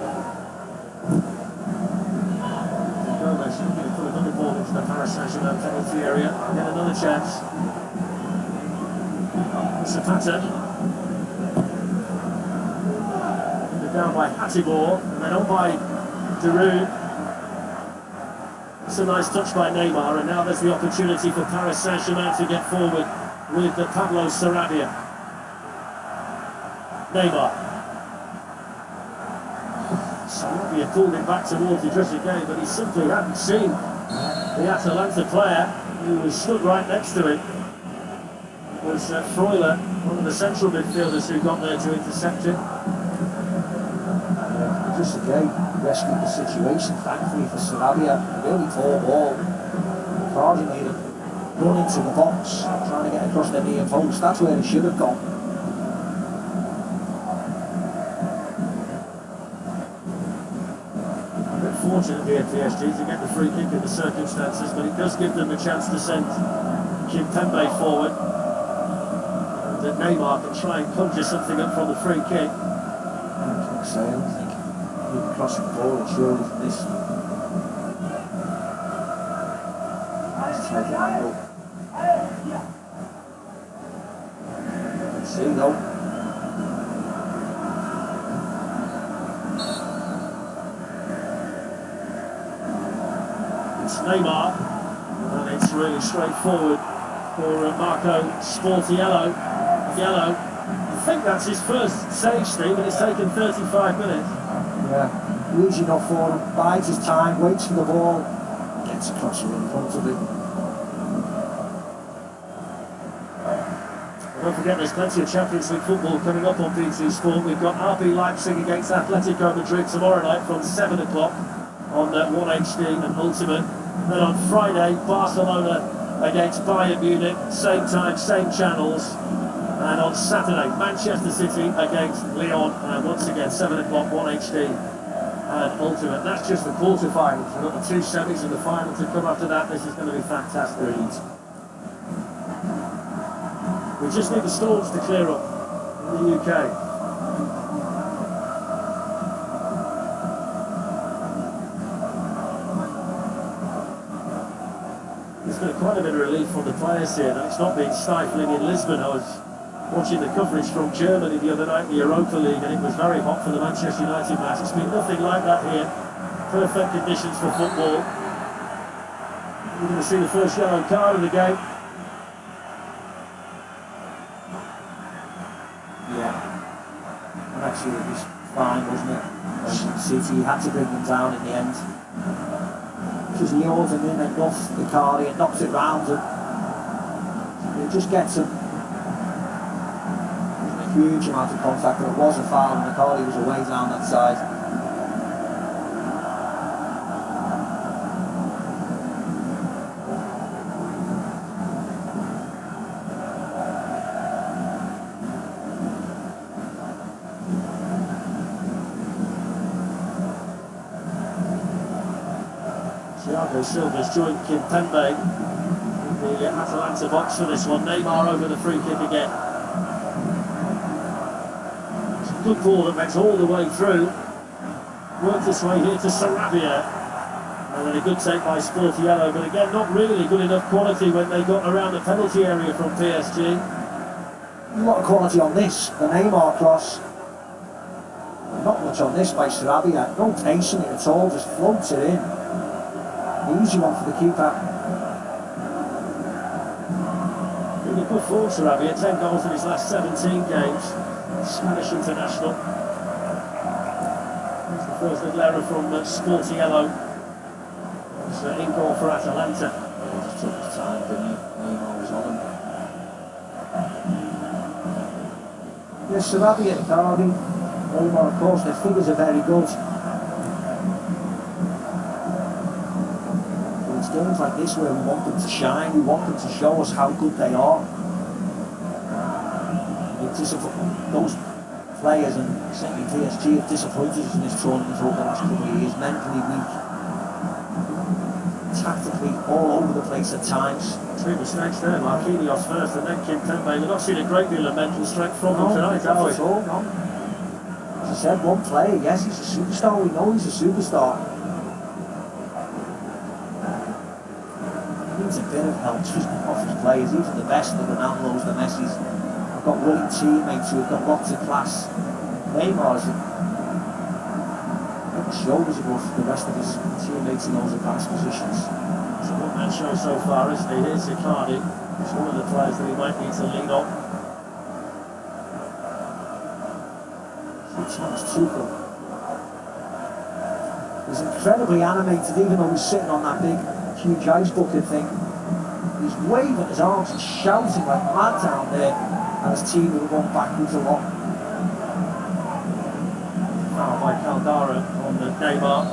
Gomez looking to put another ball into the Paris Saint-Germain penalty area. Get another chance. Zapata. They're down by Hatibor, and then on by Giroud. It's a nice touch by Neymar, and now there's the opportunity for Paris Saint-Germain to get forward with the Pablo Sarabia. Neymar. Sarabia pulled it back towards the dressing game, but he simply hadn't seen the Atalanta player who was stood right next to him. It was Freuler, one of the central midfielders, who got there to intercept it. Just again, rescued the situation, thankfully for Sarabia. A really poor ball. Cardi made him run into the box, trying to get across the near post. That's where he should have gone. Fortunate here at PSG to get the free kick in the circumstances, but it does give them a chance to send Kimpembe forward. And that Neymar can try and conjure something up from the free kick. I don't think he can cross the ball and surely from this. Let's take an angle. Let's see though. It's Neymar, and it's really straightforward for Marco Sportiello. Yellow. I think that's his first save, Steve, and it's taken 35 minutes. Yeah, easy enough for him, bides his time, waits for the ball, gets across it in front of him. Don't forget there's plenty of Champions League football coming up on BT Sport. We've got RB Leipzig against Atletico Madrid tomorrow night from 7 o'clock on 1HD and Ultimate. Then on Friday, Barcelona against Bayern Munich, same time, same channels. And on Saturday, Manchester City against Lyon, and once again 7 o'clock, 1HD and Ultimate. That's just the quarterfinals. We've got the 2 semis and the final to come after that. This is going to be fantastic. We just need the storms to clear up in the UK. There's been quite a bit of relief from the players here. It's not been stifling in Lisbon. I was watching the coverage from Germany the other night, the Europa League, and it was very hot for the Manchester United match. It's been nothing like that here. Perfect conditions for football. We're going to see the first yellow card of the game. Actually, it was fine, wasn't it? City had to bring them down in the end. Just lures him in enough, Icardi, and knocks it round him. It just gets him. There wasn't a huge amount of contact, but it was a foul, and Icardi was away down that side. Thiago Silva's joined Kimpembe in the Atalanta box for this one. Neymar over the free kick again. It's a good ball that went all the way through. Worked its way here to Sarabia. And then a good take by Sportiello, but again, not really good enough quality when they got around the penalty area from PSG. A lot of quality on this, the Neymar cross. Not much on this by Sarabia, no pace in it at all, just floats it in. Easy one for the keeper. In a good form, Sarabia, 10 goals in his last 17 games. Spanish international. There's the first little error from Sportiello. It's in goal for Atalanta. He just took his time, didn't he? Neymar was on him. Yes, Sarabia, Icardi, Neymar, of course, their figures are very good. But it's games like this where we want them to shine, we want them to show us how good they are. Those players, and certainly PSG, have disappointed us in this tournament over the last couple of years. Mentally weak, tactically all over the place at times. Two mistakes there, Marquinhos first and then Kimpembe. We've not seen a great deal of mental strength from him tonight, have we? No. As I said, one player, yes, he's a superstar, we know he's a superstar. He needs a bit of help off his players, even the best, the Ronaldos, the Messis. I've got willing teammates who have got lots of class. Neymar is shoulders above the rest of his teammates in those advanced positions. It's a one-man show so far, isn't he? Here's Icardi. He's one of the players that he might need to lean on. Thomas Tuchel. He's incredibly animated, even though he's sitting on that big, huge ice bucket thing. He's waving his arms and shouting like mad down there, and his team will go backwards a lot. Foul by Caldara on the Neymar.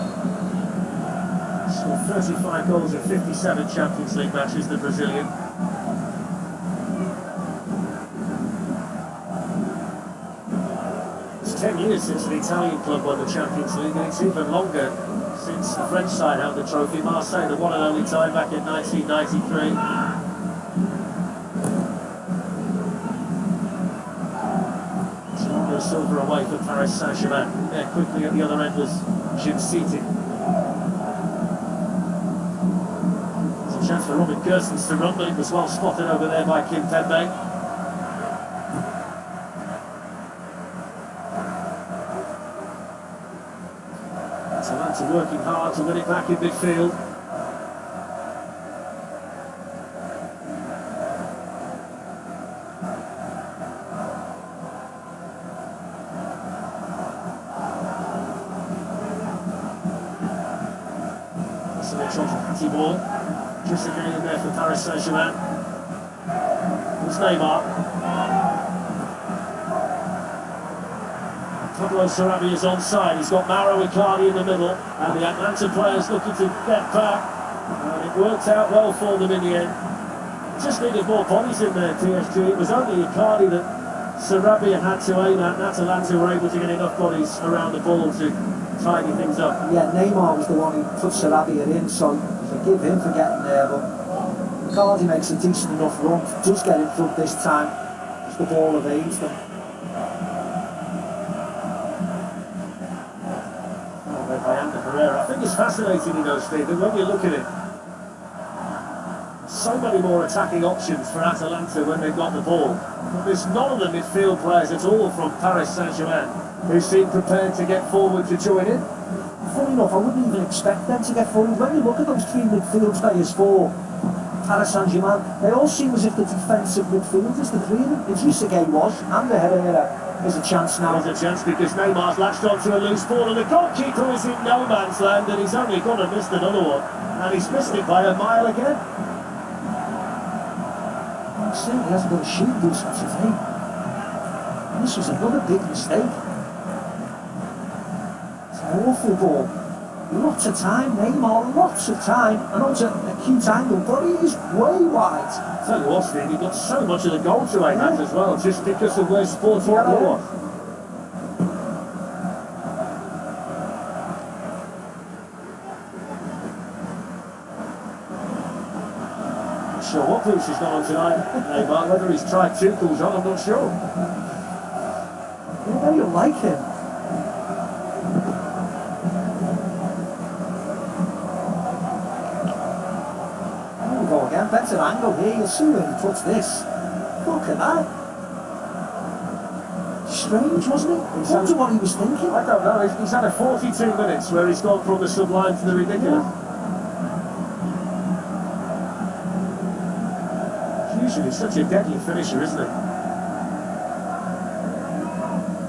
Scored 35 goals in 57 Champions League matches, the Brazilian. It's 10 years since the Italian club won the Champions League, and it's even longer since the French side held the trophy. Marseille, the one and only time back in 1993. Silver away for Paris Saint-Germain. There quickly at the other end was Jim City. There's a chance for Robin Gersons to run, but it was well spotted over there by Kimpembe. Atalanta working hard to win it back in midfield. Ball. Just again in there for Paris Saint-Germain. It's Neymar. Pablo Sarabia is onside. He's got Mauro Icardi in the middle, and the Atlanta players looking to get back. And it worked out well for them in the end. Just needed more bodies in there, PSG. It was only Icardi that Sarabia had to aim at, and Atalanta were able to get enough bodies around the ball to tidy things up. Yeah, Neymar was the one who put Sarabia in, so forgive him for getting there, but Icardi makes a decent enough run, does get in front this time, as the ball evades them. I think it's fascinating, you know, Steve, that when you look at it, so many more attacking options for Atalanta when they've got the ball. But there's none of the midfield players at all from Paris Saint-Germain who seem prepared to get forward to join in. Funny enough, I wouldn't even expect them to get forward. When you look at those three midfield players for Paris Saint-Germain, they all seem as if the defensive midfielders, the three of them, Idrissa Gueye was, and the Herrera. There's a chance now. There's a chance because Neymar's latched onto a loose ball, and the goalkeeper is in no man's land, and he's only gone and missed another one, and he's missed it by a mile again. He certainly hasn't got a shoot boost today. This was another big mistake. It's an awful ball. Lots of time, Neymar, lots of time, and onto an acute angle, but he is way wide. Tell you what, Steve, he got so much of the goal to aim at as well, just because of where Sportiello was. top boots he's got on tonight, Neymar. Whether he's tried Tuchel's on, I'm not sure. Yeah, maybe you'll like him. There we go again. Better angle here. You'll see where he puts this. Look at that. Strange, wasn't it? I wonder what he was thinking. I don't know. He's had a 42 minutes where he's gone from the sublime to the ridiculous. Usually such a deadly finisher, isn't he?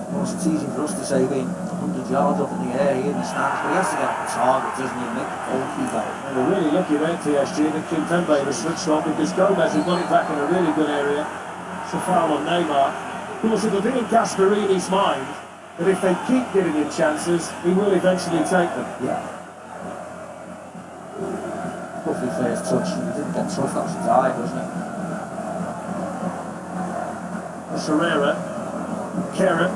Of course, it's easy for us to say being 100 yards up in the air here in the stands, but he has to get on the target, doesn't he, and make the goalkeeper. Well, they're really lucky there, PSG, that Kimpembe was switched on because Gomez has got it back in a really good area. It's a foul on Neymar. Of course, it'll be in Gasperini's mind that if they keep giving him chances, he will eventually take them. Yeah. Lovely first touch, and he didn't get touched, that was a dive, wasn't it? Herrera, Kerr.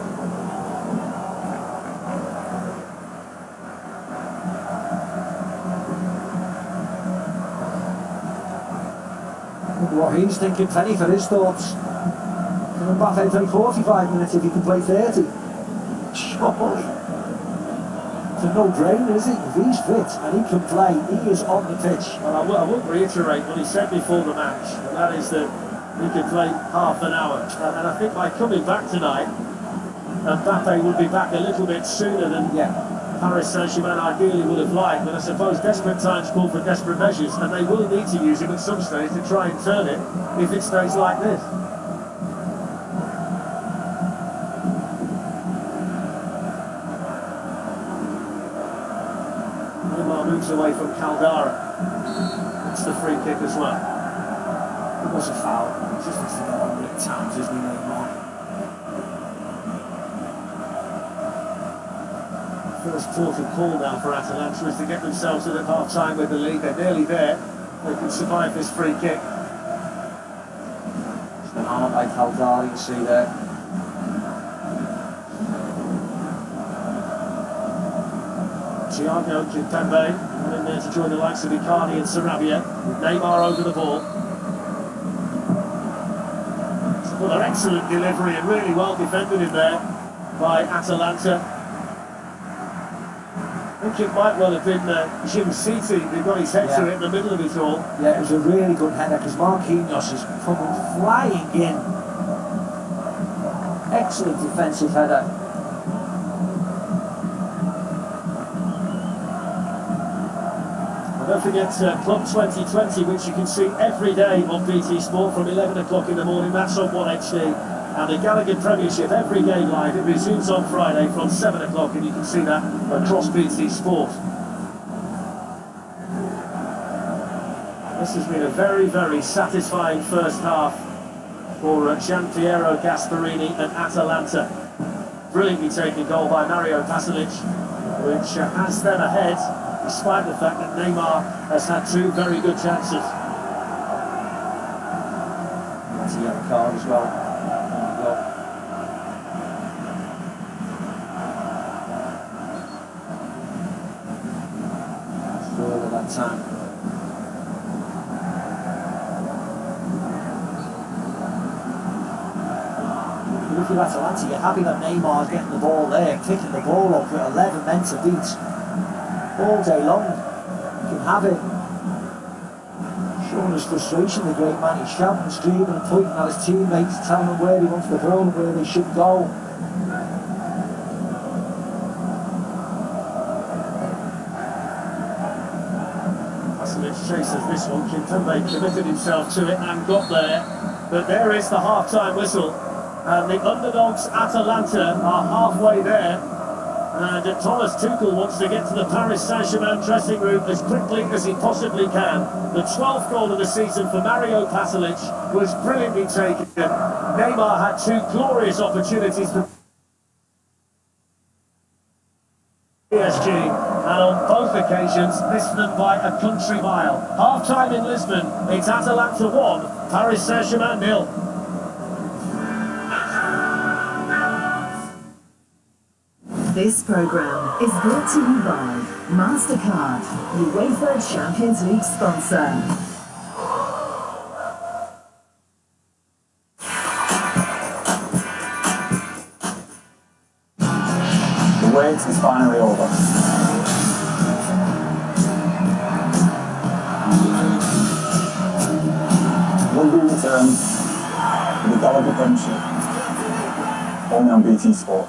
What he's thinking, penny for his thoughts. Can Mbappe play 45 minutes if he can play 30? Surely. It's a no-brainer, is it? If he's fit and he can play, he is on the pitch. Well, I will reiterate what he said before the match, and that is that he could play half an hour. And I think by coming back tonight, Mbappe would be back a little bit sooner than Paris Saint-Germain ideally would have liked. But I suppose desperate times call for desperate measures, and they will need to use him at some stage to try and turn it if it stays like this. Neymar moves away from Caldara. It's the free kick as well. It was a foul. He just needs to get on with it times, isn't he, Neymar? First port of call now for Atalanta is to get themselves to the half-time with the lead. They're nearly there. They can survive this free kick. It's been armed by Caldara, you see there. Thiago Kimpembe in there to join the likes of Icardi and Sarabia. Neymar over the ball. Another excellent delivery and really well defended in there by Atalanta. I think it might well have been Jim Citi who got his head to it in the middle of it all. Yeah, it was a really good header because Marquinhos is coming flying in. Excellent defensive header. Don't forget Club 2020, which you can see every day on BT Sport from 11 o'clock in the morning. That's on 1HD. And the Gallagher Premiership, every game live. It resumes on Friday from 7 o'clock, and you can see that across BT Sport. This has been a very, very satisfying first half for Gianpiero Gasperini and Atalanta. Brilliantly taken goal by Mario Pasalic, which has them ahead, despite the fact that Neymar has had two very good chances. That's a yellow card as well. Further that time. If you're Atalanta, you're happy that Neymar's getting the ball there, kicking the ball up with 11 men to beat. All day long, you can have it. Showing his frustration, the great man. He's shouting, screaming and pointing at his teammates, telling them where he wants the ball and where they should go. Pasalic chases this one. Kimpembe committed himself to it and got there. But there is the half-time whistle. And the underdogs, Atalanta, are halfway there. And Thomas Tuchel wants to get to the Paris Saint-Germain dressing room as quickly as he possibly can. The 12th goal of the season for Mario Pasalic was brilliantly taken. Neymar had two glorious opportunities for PSG, and on both occasions missed them by a country mile. Half-time in Lisbon, it's Atalanta 1, Paris Saint-Germain 0. This programme is brought to you by MasterCard, UEFA Champions League sponsor. wait is finally over. Rugby returns with the Gallagher Premiership, only on BT Sport.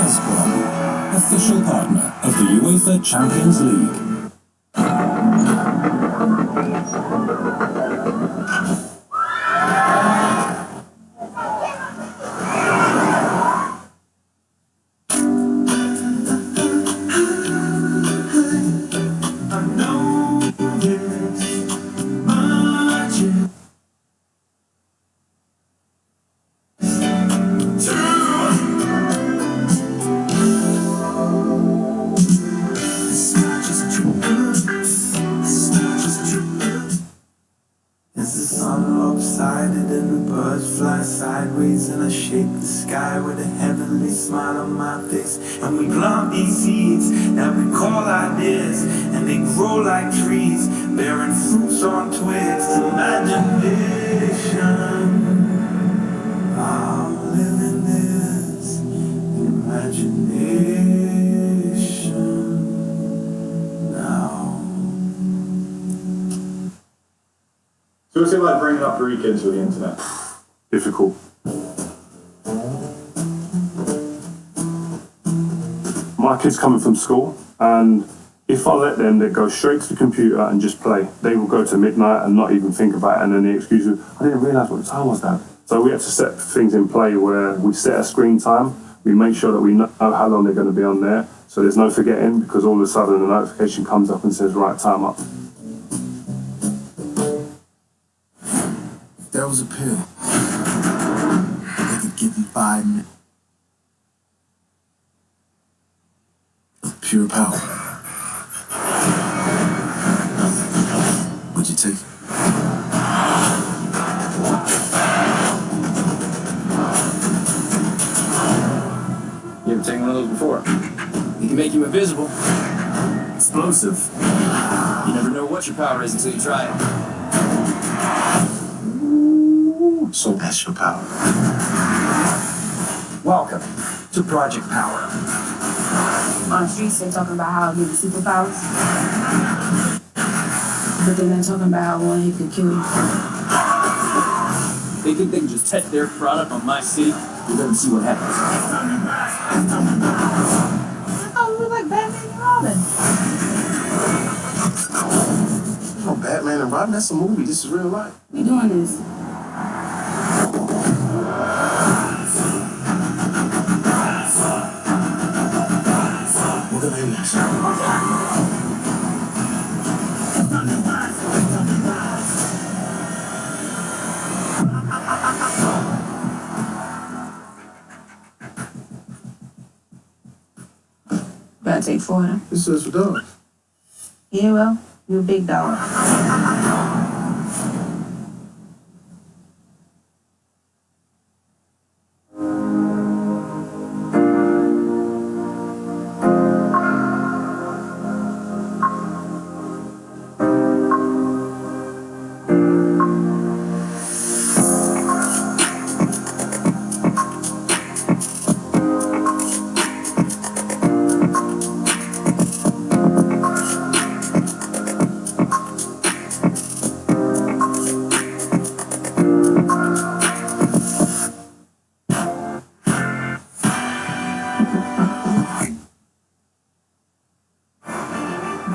Scoreboard, official partner of the UEFA Champions League. And the birds fly sideways, and I shake the sky with a heavenly smile on my face. And we plant these seeds that we call ideas, and they grow like trees, bearing fruits on twigs. Imagination, I'm living this imagination now. So what's it like bringing up 3 kids with the internet? Difficult. My kids coming from school, and if I let them, they go straight to the computer and just play. They will go to midnight and not even think about it, and then the excuse is, I didn't realise what the time was, Dad. So we have to set things in play where we set a screen time, we make sure that we know how long they're going to be on there, so there's no forgetting, because all of a sudden a notification comes up and says, right, time up. There was a pill that could give you 5 minutes of pure power. Would you take it? You ever taken one of those before? It can make you invisible. Explosive. You never know what your power is until you try it. So that's your power. Welcome to Project Power. On the streets, they're talking about how he has superpowers. But they're not talking about how one hit could kill you. They think they can just test their product on my city. We're gonna see what happens. Oh, we look like Batman and Robin. No, Batman and Robin, that's a movie. This is real life. We doing this. We're gonna end this. Better take 4 of them. This is for dogs. Yeah, well, you're a big dog.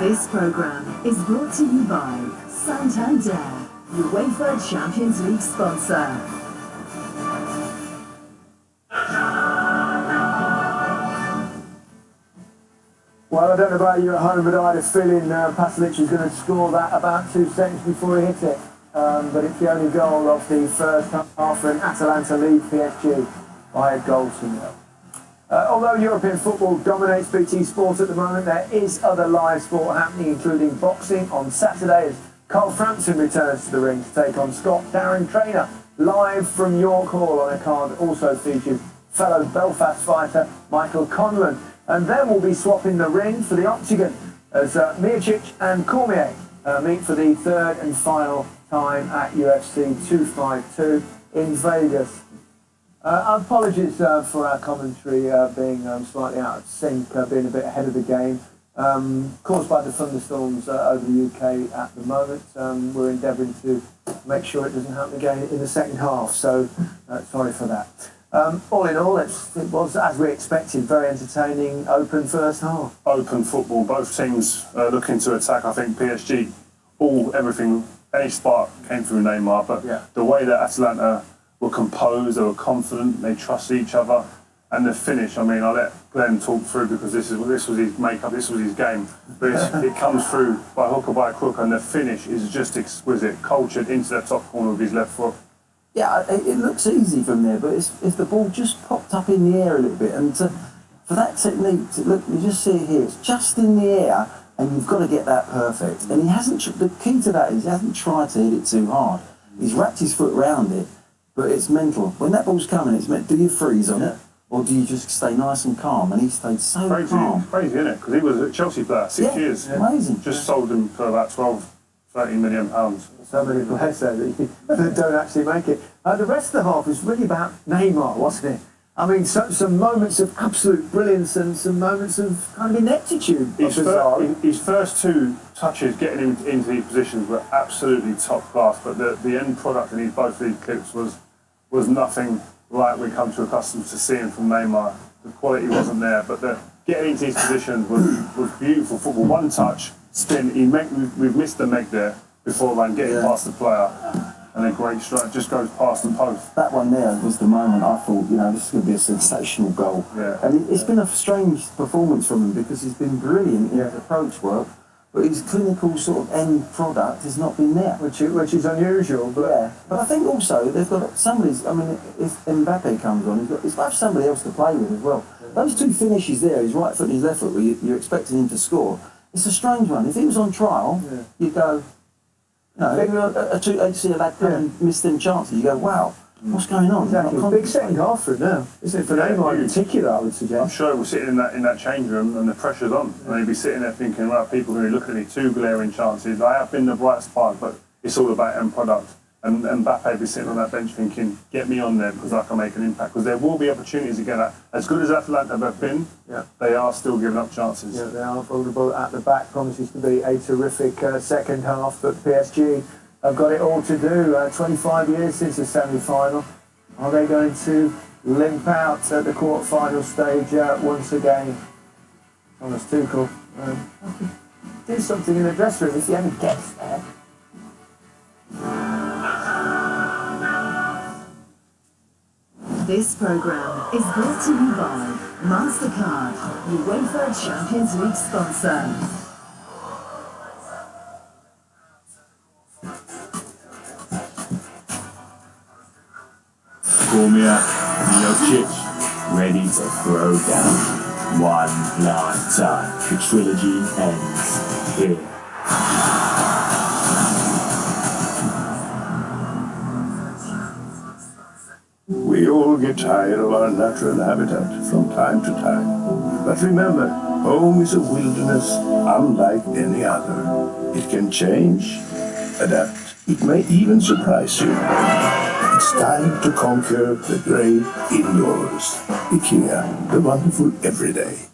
This program is brought to you by Santander, UEFA Champions League sponsor. Well, I don't know about you at home, but I had a feeling Pasalic was going to score that about 2 seconds before he hit it. But it's the only goal of the first half, and Atalanta lead PSG by a goal to 0. Although European football dominates BT Sport at the moment, there is other live sport happening, including boxing on Saturday as Carl Frampton returns to the ring to take on Scott Darren Traynor. Live from York Hall on a card that also features fellow Belfast fighter Michael Conlon. And then we'll be swapping the ring for the Octagon as Miocic and Cormier meet for the third and final time at UFC 252 in Vegas. Apologies for our commentary being slightly out of sync, being a bit ahead of the game, caused by the thunderstorms over the UK at the moment. We're endeavouring to make sure it doesn't happen again in the second half, so sorry for that. All in all, it was, as we expected, very entertaining, open first half. Open football, both teams looking to attack. I think PSG, everything, any spark came through Neymar, but the way that Atalanta were composed, they were confident, they trusted each other, and the finish, I mean, I'll let Glenn talk through because this was his makeup, this was his game, but it comes through by hook or by crook, and the finish is just exquisite, cultured into the top corner of his left foot. Yeah, it looks easy from there, but if the ball just popped up in the air a little bit, and for that technique, look, you just see it here, it's just in the air, and you've got to get that perfect. And he hasn't, the key to that is he hasn't tried to hit it too hard. He's wrapped his foot around it, but it's mental. When that ball's coming, it's meant, do you freeze on it? Or do you just stay nice and calm? And he stayed so calm. Crazy, isn't it? Because he was a Chelsea player, 6 years. Amazing. Just sold him for about 12-13 million pounds. So many players there that don't actually make it. The rest of the half was really about Neymar, wasn't it? I mean, some moments of absolute brilliance and some moments of kind of ineptitude. His first two touches, getting him into these positions, were absolutely top class. But the end product in both of these clips was nothing like we come to accustomed to seeing from Neymar. The quality wasn't there, but getting into these positions was beautiful football. One touch, spin. We've missed the meg there before getting past the player. And a great strike, just goes past the post. That one there was the moment I thought, you know, this is going to be a sensational goal. Yeah. And it's been a strange performance from him because he's been brilliant in his approach work, but his clinical sort of end product has not been there. Which is unusual, but... Yeah, but I think also they've got somebody's, I mean, if Mbappe comes on, he's got somebody else to play with as well. Those two finishes there, his right foot and his left foot, where you're expecting him to score, it's a strange one. If he was on trial, you'd go... You see a lad come and miss them chances. You go, wow, what's going on? Exactly. Big second half for him now, isn't it? For Neymar in particular, I would suggest. I'm sure he was sitting in that change room and the pressure's on. And he'd be sitting there thinking, right, people are going to be looking at me, two glaring chances. I have been the bright spark, but it's all about end product. And Mbappe would be sitting on that bench thinking, get me on there because I can make an impact. Because there will be opportunities again. As good as Atalanta have been, they are still giving up chances. Yeah, they are vulnerable at the back. Promises to be a terrific second half, but PSG have got it all to do. 25 years since the semi-final. Are they going to limp out at the quarter-final stage once again? Thomas Tuchel do something in the dressing room if he ever gets there. This programme is brought to you by MasterCard, UEFA Champions League sponsor. Cormier, Miocic, ready to throw down. One last time. The trilogy ends here. We all get tired of our natural habitat from time to time. But remember, home is a wilderness unlike any other. It can change, adapt. It may even surprise you. It's time to conquer the great indoors. IKEA, the wonderful everyday.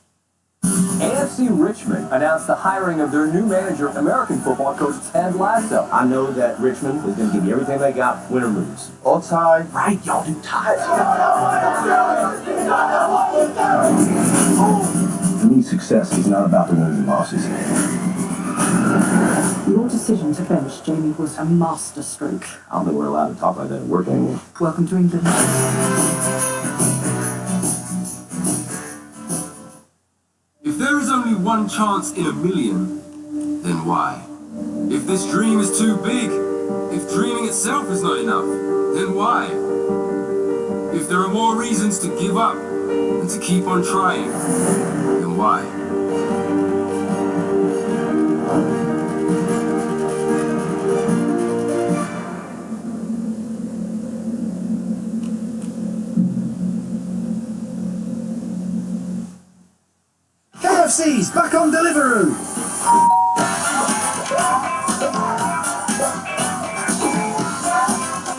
AFC Richmond announced the hiring of their new manager, American football coach Ted Lasso. I know that Richmond is going to give you everything they got, win or lose. Or tie. Right, y'all do ties. For me, success is not about the wins and losses. Your decision to bench Jamie was a masterstroke. I don't think we're allowed to talk like that at work anymore. Welcome to England. If there is only one chance in a million, then why? If this dream is too big, if dreaming itself is not enough, then why? If there are more reasons to give up than to keep on trying, then why? KFC's back on Deliveroo!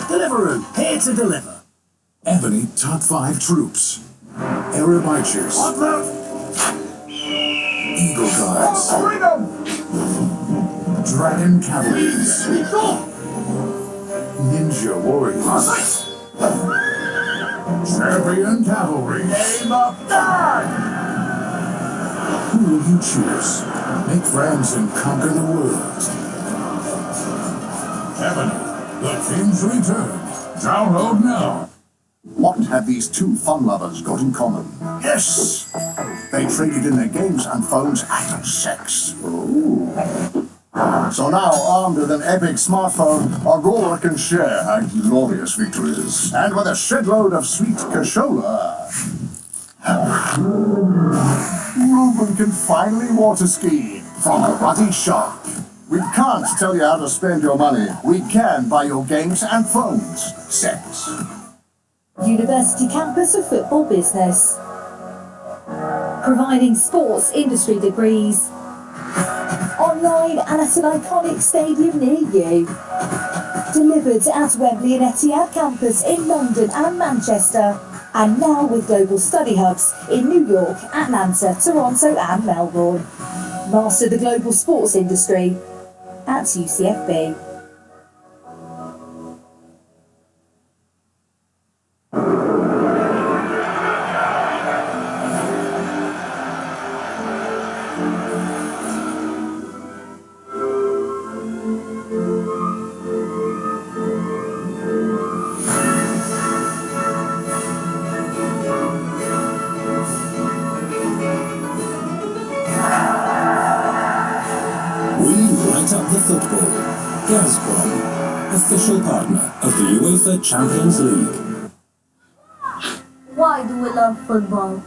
Deliveroo, here to deliver. Ebony Top 5 Troops. Arab Archers. Eagle Guards. Dragon Cavalries. Ninja Warriors. Champion Cavalry. Game of God! Who will you choose? Make friends and conquer the world. Ebony, the King's Return. Download now. What have these two fun lovers got in common? Yes! They traded in their games and phones and sex. Ooh. So now, armed with an epic smartphone, Aurora can share her glorious victories. And with a shed-load of sweet cashola, Ruben can finally water ski from a ruddy shark. We can't tell you how to spend your money. We can buy your games and phones. Sex. University Campus of Football Business. Providing sports industry degrees. Online and at an iconic stadium near you. Delivered at Wembley and Etihad Campus in London and Manchester. And now with global study hubs in New York, Atlanta, Toronto and Melbourne. Master the global sports industry at UCFB. Up the football. Scoreboard, official partner of the UEFA Champions League. Why do we love football?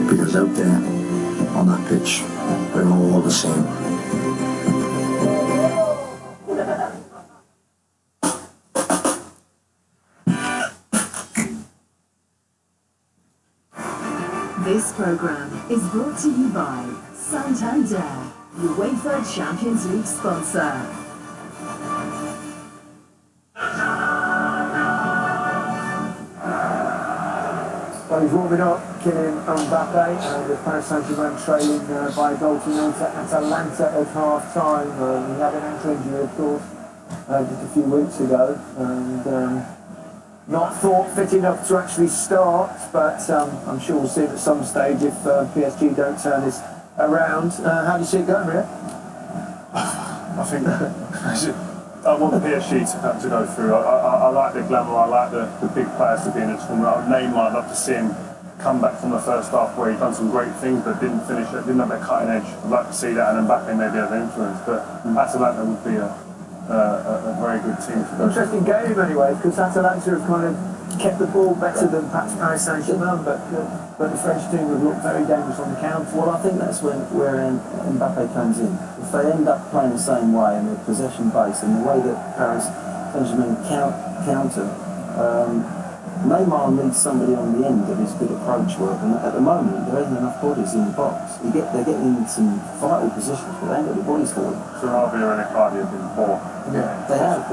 Because out there, on that pitch, we're all the same. This program is brought to you by Santander, UEFA Champions League sponsor. Well, he's warming up, Kylian Mbappe, with Paris Saint-Germain trailing by a goal to nil to Atalanta at half-time. He had an ankle injury, of course, just a few weeks ago, and not thought fit enough to actually start, but I'm sure we'll see it at some stage if PSG don't turn this around. How do you see it going, Ria? I think I want PSG to go through. I like the glamour, I like the big players to be in the tournament. Neymar, I'd love to see him come back from the first half where he's done some great things but didn't finish it, didn't have that cutting edge. I'd like to see that, and Mbappe maybe have influence, but Atalanta would be a very good team to go. Interesting game anyway, because Atalanta have kind of kept the ball better than perhaps Paris Saint-Germain, but the French team have looked very dangerous on the counter. Well, I think that's where Mbappe comes in. If they end up playing the same way and they're possession based and the way that Paris Saint-Germain counter, Neymar needs somebody on the end of his good approach work, and at the moment there isn't enough bodies in the box. They're getting in some vital positions, but they ain't got the bodies for it. Sarabia and Icardi have been poor. Yeah, they have.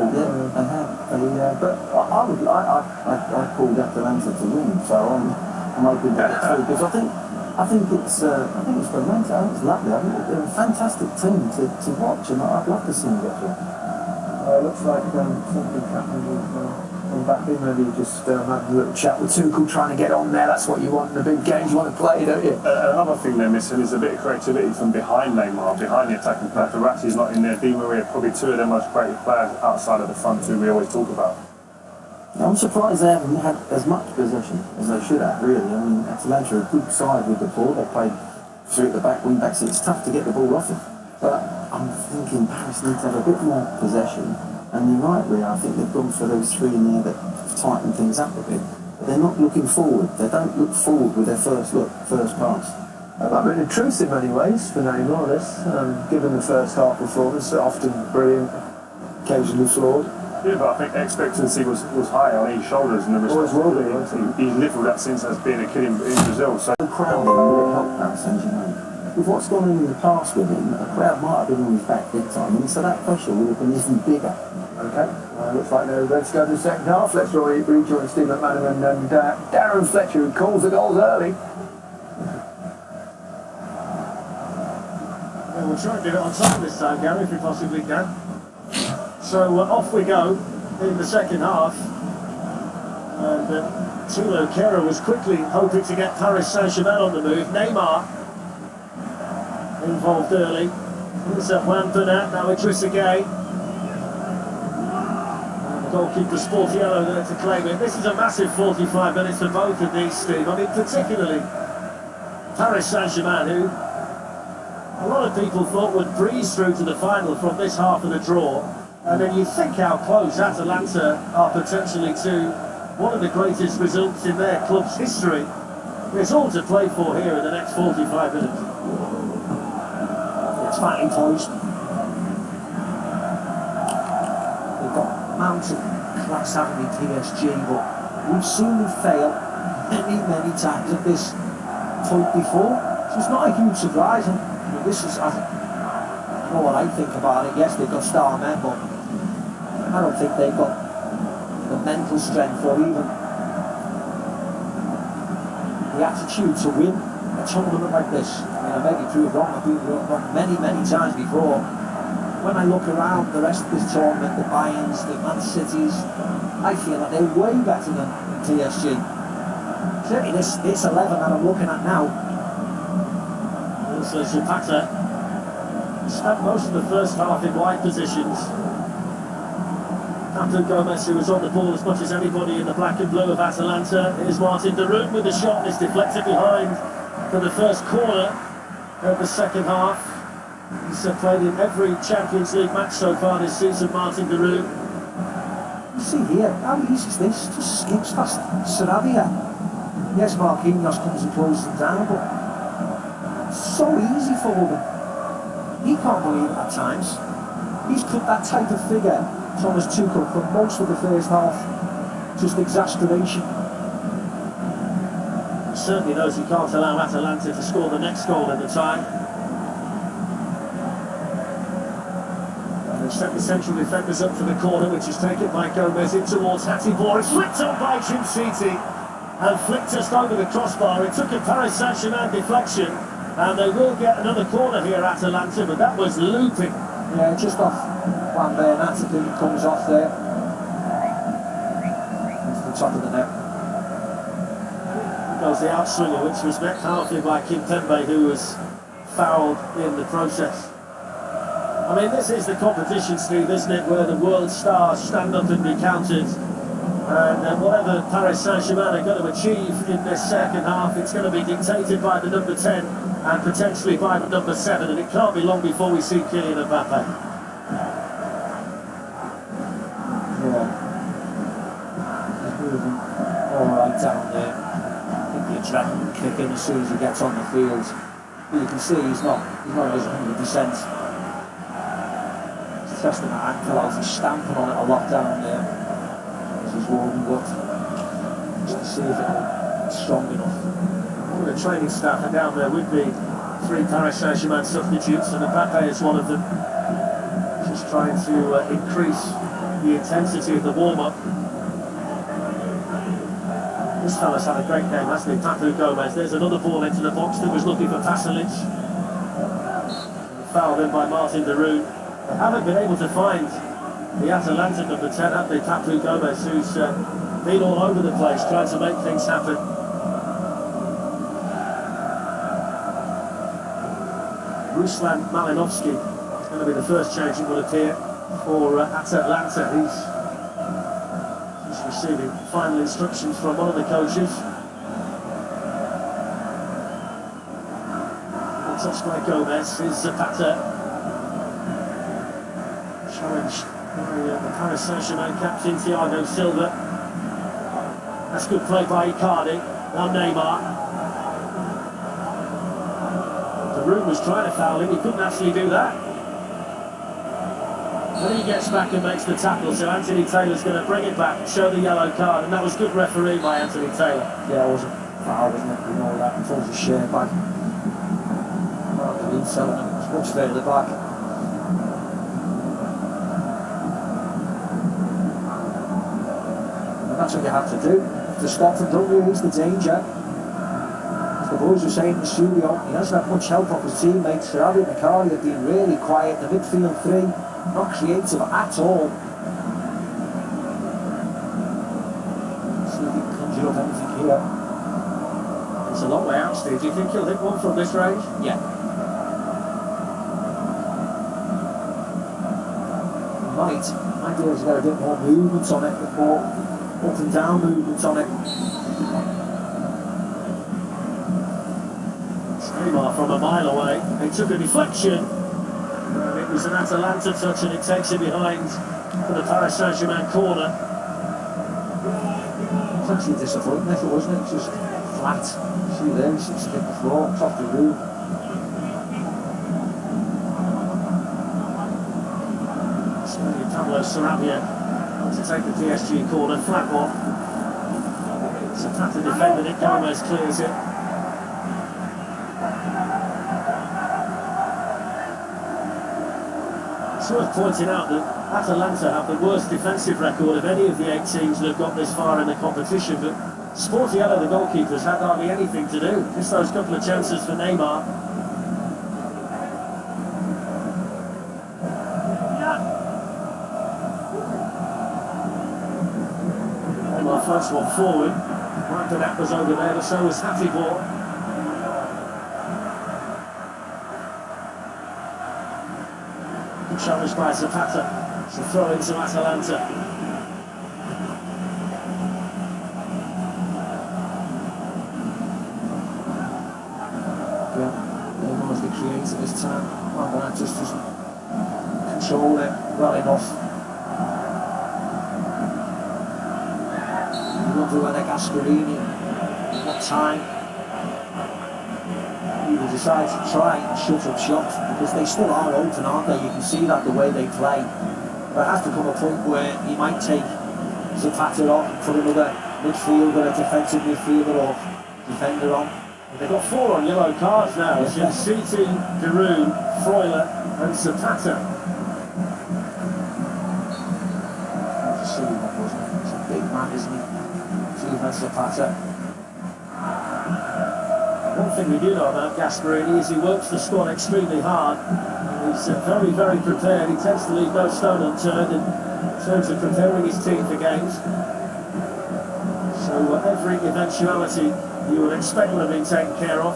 But I called Atalanta to win, so I'm hoping to get through, because I think it's romantic. I think it's lovely. I think they're a fantastic team to watch, and I'd love to see them get through. It looks like something's happening with Mbappe. Maybe just having a little chat with Tuchel, trying to get on there. That's what you want in the big games. You want to play, don't you? Another thing they're missing is a bit of creativity from behind Neymar, behind the attacking player. Verratti's not in there. Di Maria, probably two of their most creative players outside of the front two we always talk about. I'm surprised they haven't had as much possession as they should have, really. I mean, Atalanta are a good side with the ball. They played through at the back, wing backs, so it's tough to get the ball off them. But I'm thinking Paris needs to have a bit more possession. And you're right, really. I think they've gone for those three in there that have tightened things up a bit. But they're not looking forward. They don't look forward with their first pass. I've been intrusive in many ways for Neymar, this, given the first half performance, often brilliant, occasionally flawed. Yeah, but I think expectancy was high on his shoulders, and the responsibility he's lived with that since as being a kid in Brazil. So the crowd really helped Paris Saint-Germain. With what's gone on in the past with him, a crowd might have been on his back big time, and so that pressure would have been even bigger. Okay, looks like they're ready to go to the second half. Let's rejoin Steve McManaman and Darren Fletcher, who calls the goals early. Well, we'll try and get it on time this time, Gary, if we possibly can. So off we go in the second half. And Thilo Kehrer was quickly hoping to get Paris Saint-Germain on the move. Neymar involved early. Here's Juan Bernat, now Idrissa Gueye. And the goalkeeper Sportiello there to claim it. This is a massive 45 minutes for both of these, Steve. I mean, particularly Paris Saint-Germain, who a lot of people thought would breeze through to the final from this half of the draw. And then you think how close Atalanta are potentially to one of the greatest results in their club's history. It's all to play for here in the next 45 minutes. It's fighting poised. We've got mountain class, haven't we, PSG, but we've seen them fail many times at this point before. So it's not a huge surprise. This is, I know what I think about it. Yes, they've got star men, but I don't think they've got the mental strength or even the attitude to win a tournament like this. I mean, I may be proved wrong. I've been wrong many times before. When I look around the rest of this tournament, the Bayerns, the Man Cities, I feel that they're way better than PSG. Certainly this 11 that I'm looking at now. Also Zapata spent most of the first half in wide positions. Papu Gomez, who was on the ball as much as anybody in the black and blue of Atalanta. Here's Martin de Roon with the shot. It's deflected behind for the first corner of the second half. He's played in every Champions League match so far this season, Martin de Roon. You see here, how easy is this? Just skips past Sarabia. Yes, Marquinhos comes and closes them down, but so easy for them. He can't believe it at times. He's put that type of figure, Thomas Tuchel, for most of the first half. Just exasperation. He certainly knows he can't allow Atalanta to score the next goal in the tie. And they've set the central defenders up for the corner, which is taken by Gomez in towards Hatibor. It's flicked on by City and flicked just over the crossbar. It took a Paris Saint-Germain deflection. And they will get another corner here, Atalanta, but that was looping. Yeah, just off Juan Bernat, I think it comes off there. Into the top of the net. Goes the outswinger, which was met powerfully by Kimpembe, who was fouled in the process. I mean, this is the competition, Steve, isn't it, where the world stars stand up and be counted. And whatever Paris Saint-Germain are going to achieve in this second half, it's going to be dictated by the number 10 and potentially by the number 7, and it can't be long before we see Kylian Mbappe. Yeah. He's moving all right down there. I think the adrenaline kick in as soon as he gets on the field. But you can see he's not at his 100%. He's testing that ankle out, he's stamping on it a lot down there. He's warming up just to see if it's strong enough. All the training staff are down there with the 3 Paris Saint-Germain substitutes, and Mbappe is one of them. Just trying to increase the intensity of the warm-up. This fella's had a great game, hasn't he, Papu Gomez? There's another ball into the box that was looking for Pasalic. Fouled in by Martin de Roon. They haven't been able to find the Atalanta number 10, have they? Papu Gomez, who's been all over the place trying to make things happen. Ruslan Malinovsky is going to be the first change, it will appear, for Atalanta. He's receiving final instructions from one of the coaches. Touched by Gomez. Here's Zapata. Challenge by the Paris Saint-Germain captain Thiago Silva. That's good play by Icardi. Now Neymar. The room was trying to foul him, he couldn't actually do that. Then he gets back and makes the tackle, so Anthony Taylor's going to bring it back, show the yellow card, and that was good referee by Anthony Taylor. Yeah, it wasn't foul, wasn't it? We know that. It was a share back. It's much further back. And that's what you have to do. To stop them, don't release the danger. As the boys were saying in the studio, he hasn't had much help off his teammates. Serrano and Macari have been really quiet. The midfield three, not creative at all. See if he can conjure up anything here. It's a long way out, Steve. Do you think he'll hit one from this range? Yeah. Might be able to get a bit more movement on it, a bit more up and down movement on it. Neymar from a mile away. He took a deflection. And it was an Atalanta touch and it takes it behind for the Paris Saint-Germain corner. It's actually disappointing if it wasn't. It's just flat. See there, he seems to hit the floor, top the roof. Pablo Sarabia to take the PSG corner, flat one. Zapata defended it, Gomez clears it. It's worth pointing out that Atalanta have the worst defensive record of any of the 8 teams that have got this far in the competition, but Sportiello, the goalkeepers, had hardly anything to do. Just those couple of chances for Neymar. First one forward. That was over there, but so was Hatibor. Good challenge by Zapata. It's a throw into Atalanta. Yeah, Neymar's the creator this time. That just doesn't control it well enough. When Gasparini, what time either decide to try and shut up shop, because they still are open, aren't they? You can see that the way they play. There has to come a point where he might take Zapata off and put another midfielder, a defensive midfielder or defender on. They've got 4 on yellow cards now. It's City, Giroud, Freuler and Zapata. It's a big man, isn't he? Zapata. One thing we do know about Gasparini is he works the squad extremely hard. He's very, very prepared. He tends to leave no stone unturned in terms of preparing his team for games. So every eventuality you would expect would have been taken care of.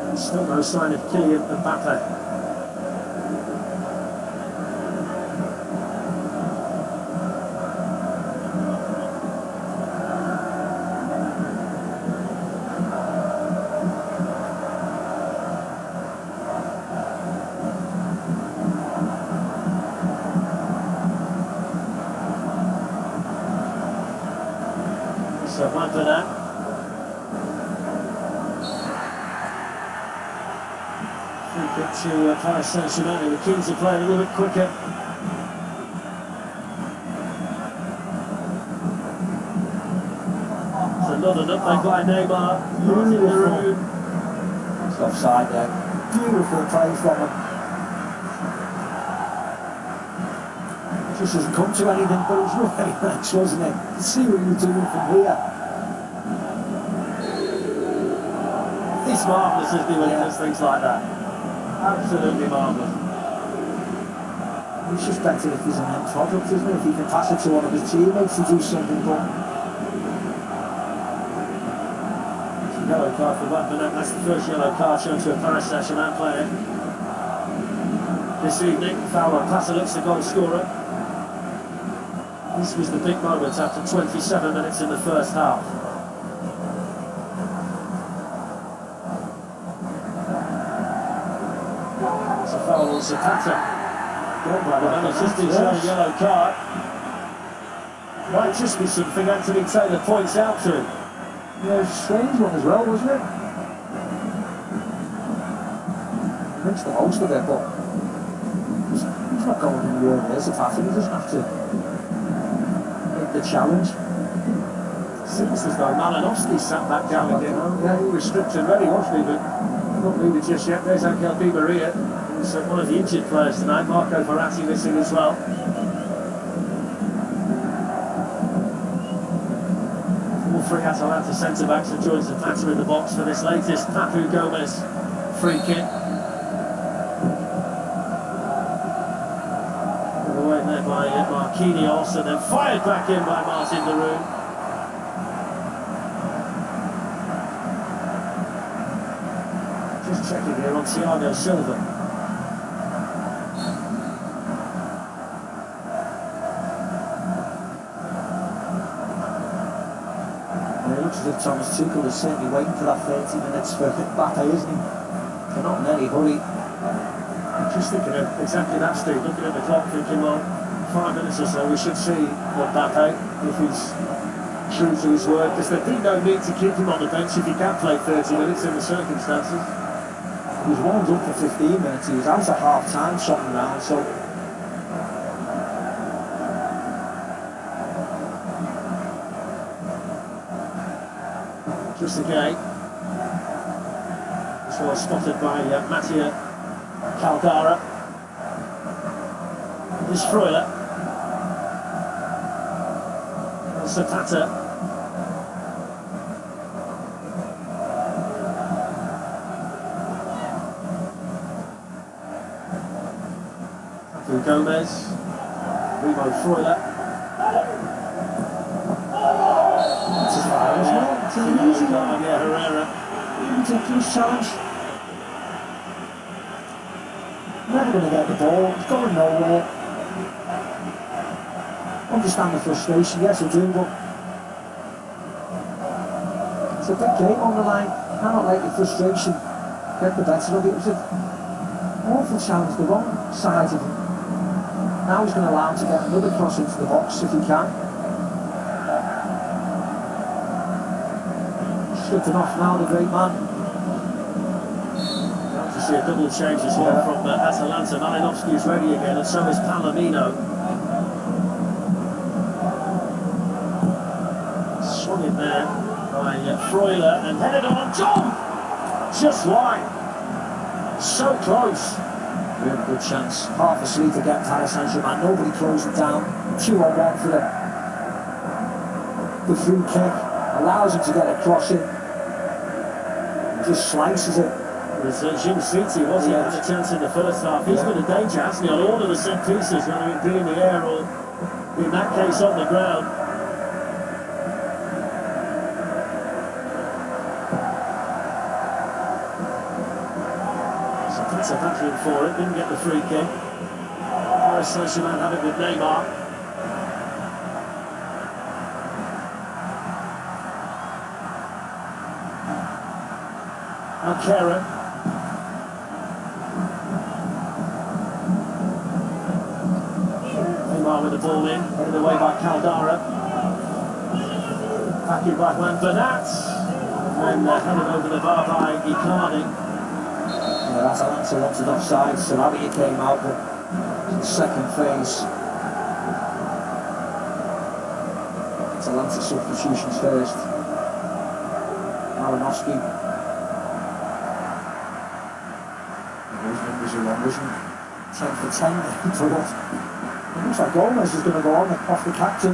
And still no sign of Kylian Mbappe. So one for that. Free kick to Paris Saint-Germain. The Kings are playing a little bit quicker. So another nutmeg by Neymar. Beautiful. It's offside there. Beautiful play from him. Just doesn't come to anything, but it was really nice, wasn't it? You can see what you're doing from here. He's marvellous, isn't he, when he does things like that? Absolutely marvellous. It's just better if he's an end product, isn't it? If he can pass it to one of his teammates to do something, but... Yellow card for Van. That's the first yellow card shown to a Paris Saint-Germain player this evening. Foul on Pasalic, the goal scorer. This was the big moment after 27 minutes in the first half. It's a foul on Zapata. And it's just his yellow card. Might just be something Anthony Taylor points out to him. Yeah, it's a strange one as well, wasn't it? Makes the most of it, but he's not going anywhere near Zapata. He doesn't have to make the challenge. Seems as though Malinovsky sat back down again. Yeah, he was stripped and ready, wasn't he? But not needed just yet. There's Angel Di Maria, who's one of the injured players tonight. Marco Verratti missing as well. All three Atalanta centre-backs have joined Zapata in the box for this latest Papu Gomez free kick. Away there by Marquinhos, and then fired back in by Martin de Roon. Just checking here on Thiago Silva. And it looks as if Thomas Tuchel is certainly waiting for that 30 minutes for Mbappe, isn't he? They're not in any hurry. Just thinking of exactly that, Steve. Looking at the clock, thinking, well, 5 minutes or so, we should see Mbappe if he's true to his word. Because there'd be no need to keep him on the bench if he can play 30 minutes in the circumstances. He was warmed up for 15 minutes. He was out at half time, shotting around, so. Just again. This was spotted by Mattia Caldara. This Freuler. And Zapata. Papu Gomez. Remo Freuler. That's a foul as well. It's an easy one. Yeah, Herrera. Ridiculous challenge. Never going to get the ball, it's going nowhere. Understand the frustration, yes I do, but it's a big game on the line. Cannot let your frustration get the better of it. It was an awful challenge, the wrong side of him. Now he's going to allow him to get another cross into the box if he can. Stripping off now, the great man. See a double change as well from Atalanta. Malinovsky is ready again, and so is Palomino. Swung in there by Freuler and headed on. John! Just wide. So close. Really good chance. Half asleep against Paris Saint-Germain. Nobody closed it down. 2-on-1 for the free kick. Allows him to get a cross in. Just slices it. It was Jim City, wasn't he? Had a chance in the first half. He's been a danger, hasn't he, on all of the set pieces, whether it be in the air or, in that case, on the ground. So that's a battering for it. Didn't get the free kick. Paris Saint-Germain have it with Neymar. Alcera. With the ball in, headed away by Caldara. Back in by Juan Bernat. And then headed over the bar by Icardi. Yeah, Atalanta wanted offside, so Sarabia came out, but in the second phase, Atalanta substitutions first. Malinovsky. Those numbers are wrong, isn't it? 10 for 10, for what? It looks like Gomez is going to go on off the captain.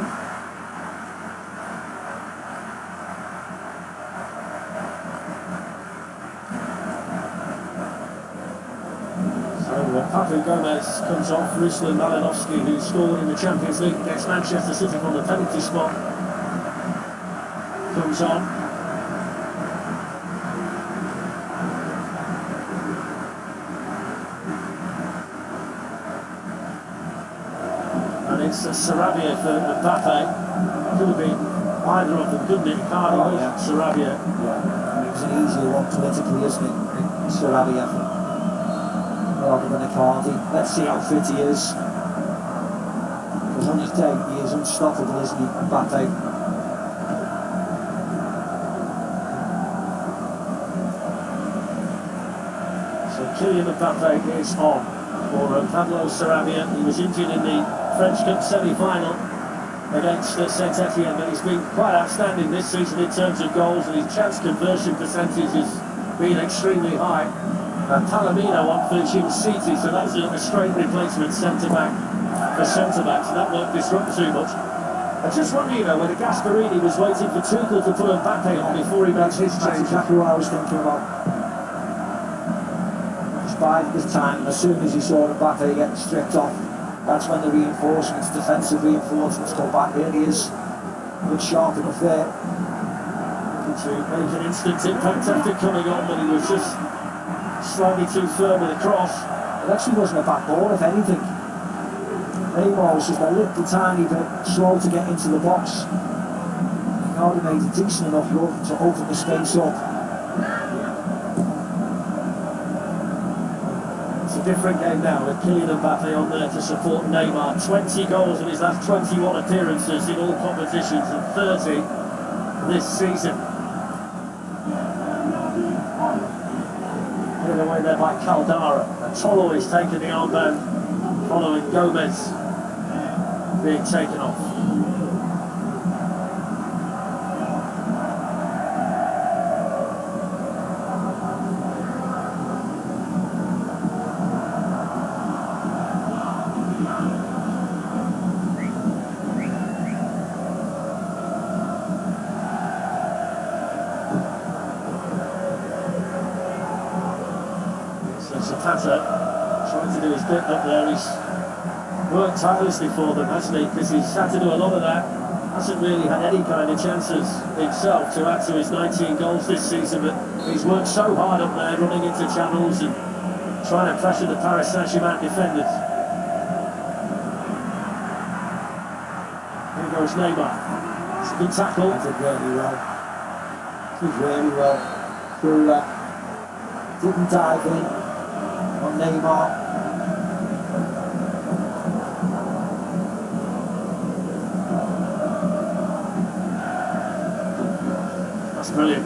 So Papu Gomez comes off. Ruslan Malinovsky, who scored in the Champions League against Manchester City from the penalty spot, comes on. it's Sarabia for Mbappe. Could have been either of them, couldn't it? Icardi or Sarabia. Yeah, it was an easier one politically, isn't it? Sarabia rather than Icardi. Let's see how fit he is. Because on his day, he is unstoppable, isn't he, Mbappe? So Kylian Mbappe is on for Pablo Sarabia. He was injured in the French Cup semi-final against Saint Etienne, but he's been quite outstanding this season in terms of goals, and his chance conversion percentage has been extremely high. Palomino on for Jim City, so that's a straight replacement centre-back for centre-back, so that won't disrupt too much. I just wonder, you know, whether Gasperini was waiting for Tuchel to put Mbappe on before he makes his change. That's exactly what I was thinking about. Just biding his time, as soon as he saw Mbappe getting stripped off, that's when the reinforcements, defensive reinforcements come back. Here he is, good sharp enough there. To make an instant impact after coming on, but he was just slightly too firm with a cross. It actually wasn't a back ball, if anything. Neymar was just a little tiny bit slow to get into the box. Icardi made a decent enough run to open the space up. It's a different game now with Kylian Mbappe on there to support Neymar. 20 goals in his last 21 appearances in all competitions and 30 this season. Put away there by Caldara. And Tolo is taking the armband following Gomez being taken off. Zapata trying to do his bit up there. He's worked tirelessly for them, hasn't he? Because he's had to do a lot of that. Hasn't really had any kind of chances himself to add to his 19 goals this season, but he's worked so hard up there, running into channels and trying to pressure the Paris Saint-Germain defenders. Here goes Neymar. It's a good tackle. He did really well. Did really well. Through that. Didn't dive in on Neymar. That's brilliant.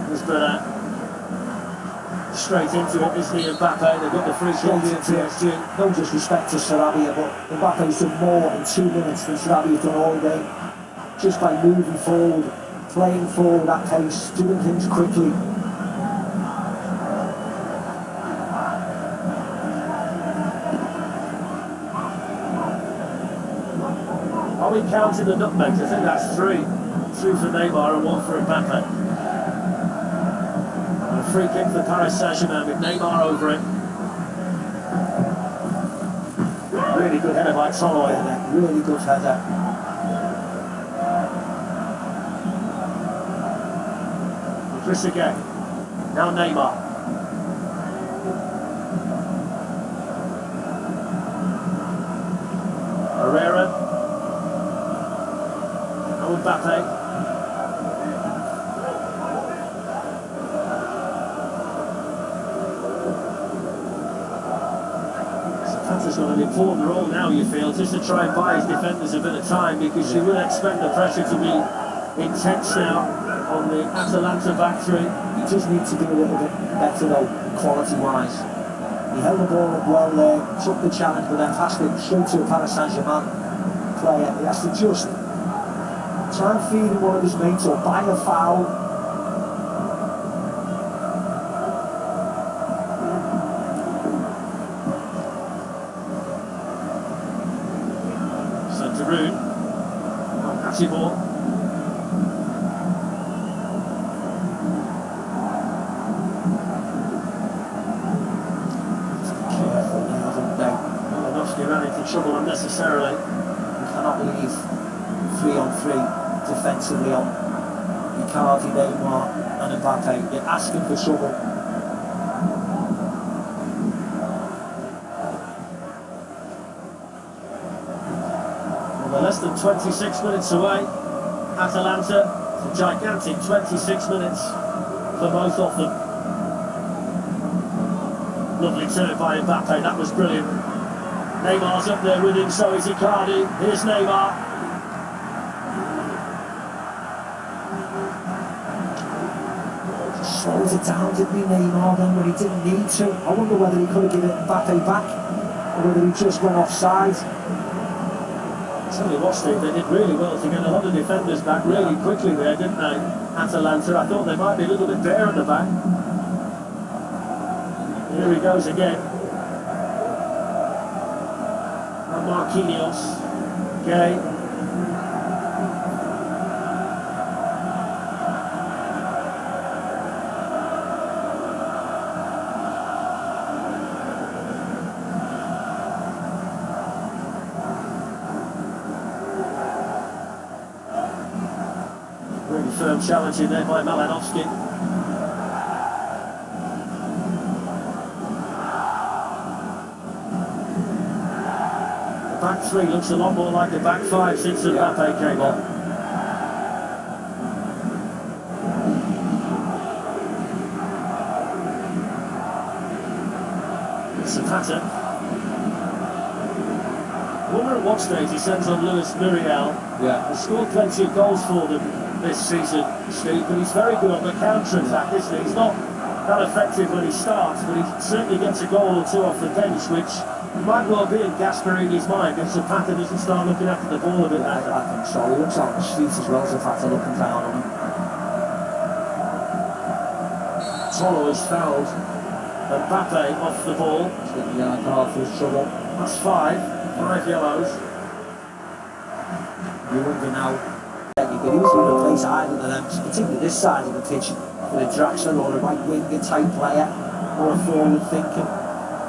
There's better. Straight into it, isn't he? Mbappe, they've got the free kick here at PSG. No disrespect to Sarabia, but Mbappe's done more in 2 minutes than Sarabia's done all game. Just by moving forward, playing forward at pace, doing things quickly. Are we counting the nutmegs? I think that's 3. 2 for Neymar and 1 for Mbappe. And a free kick for Paris Saint-Germain with Neymar over it. Really good header by Tolo. Really good header. Chris again. Now Neymar. Herrera. Mbappe. Zapata's got an important role now, you feel, just to try and buy his defenders a bit of time, because you would expect the pressure to be intense now on the Atalanta back three. He just needs to be a little bit better though, quality-wise. He held the ball up well there, took the challenge, but then passed it straight to a Paris Saint-Germain player. He has to just try and feed him one of his mates or buy a foul. So Giroud, catchy ball. Careful now, don't they? Lewandowski ran into trouble unnecessarily. You cannot leave 3-on-3 defensively on Icardi, Neymar and Mbappe. You're asking for trouble. less than 26 minutes away. Atalanta, it's a gigantic 26 minutes for both of them. Lovely turn by Mbappe, that was brilliant. Neymar's up there with him, so is Icardi. Here's Neymar. Slowed it down, didn't he, Neymar, then, when he didn't need to? I wonder whether he could have given Mbappe back, or whether he just went offside. Tell you what, Steve, they did really well to get a lot of defenders back really quickly there, didn't they? Atalanta, I thought they might be a little bit bare at the back. Here he goes again. And Marquinhos. Gay. Really firm challenge in there by Malinovsky. The back three looks a lot more like the back five since Mbappe came on. Zapata. I wonder at what stage he sends on Luis Muriel. Yeah. He's scored plenty of goals for them this season, Steve, but he's very good on the counter-attack, isn't he? He's not that effective when he starts, but he certainly gets a goal or two off the bench, which might well be in Gasperini's mind if Zapata doesn't start looking after the ball a bit better. I think so. He looks out on his feet as well, Zapata looking down on him. Toro is fouled. Mbappe off the ball. He's getting a yellow card for his trouble. That's five yellows. Younger now. You could easily replace either of them, particularly this side of the pitch, with a Draxler or a right winger type player, or a forward thinker.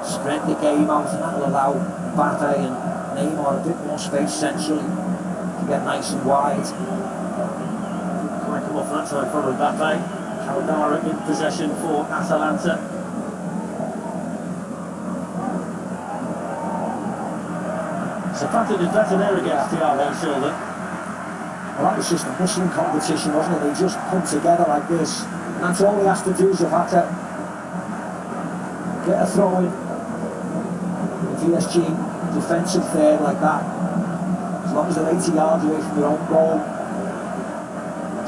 Spread the game out, and that will allow Mbappe and Neymar a bit more space centrally to get nice and wide. Didn't quite come off that time from Mbappe. Caldara in possession for Atalanta. Zapata did better there against Thiago Silva. Well, that was just a hustling competition, wasn't it? They just come together like this. And that's all he has to do, Zapata. Get a throw in. The PSG defensive third like that. As long as they're 80 yards away from their own goal.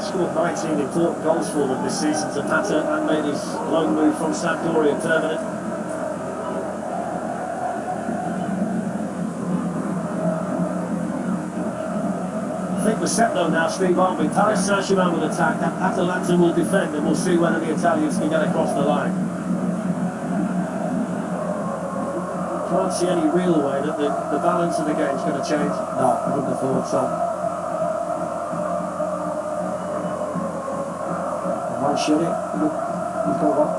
Scored 19 important goals for them this season, Zapata, and made his loan move from Sampdoria permanent. I think we're set though now, Steve, aren't we? Paris Saint-Germain will attack, Atalanta will defend, and we'll see whether the Italians can get across the line. Can't see any real way that the balance of the game is going to change. No, I wouldn't have thought so. Should it? We've got what?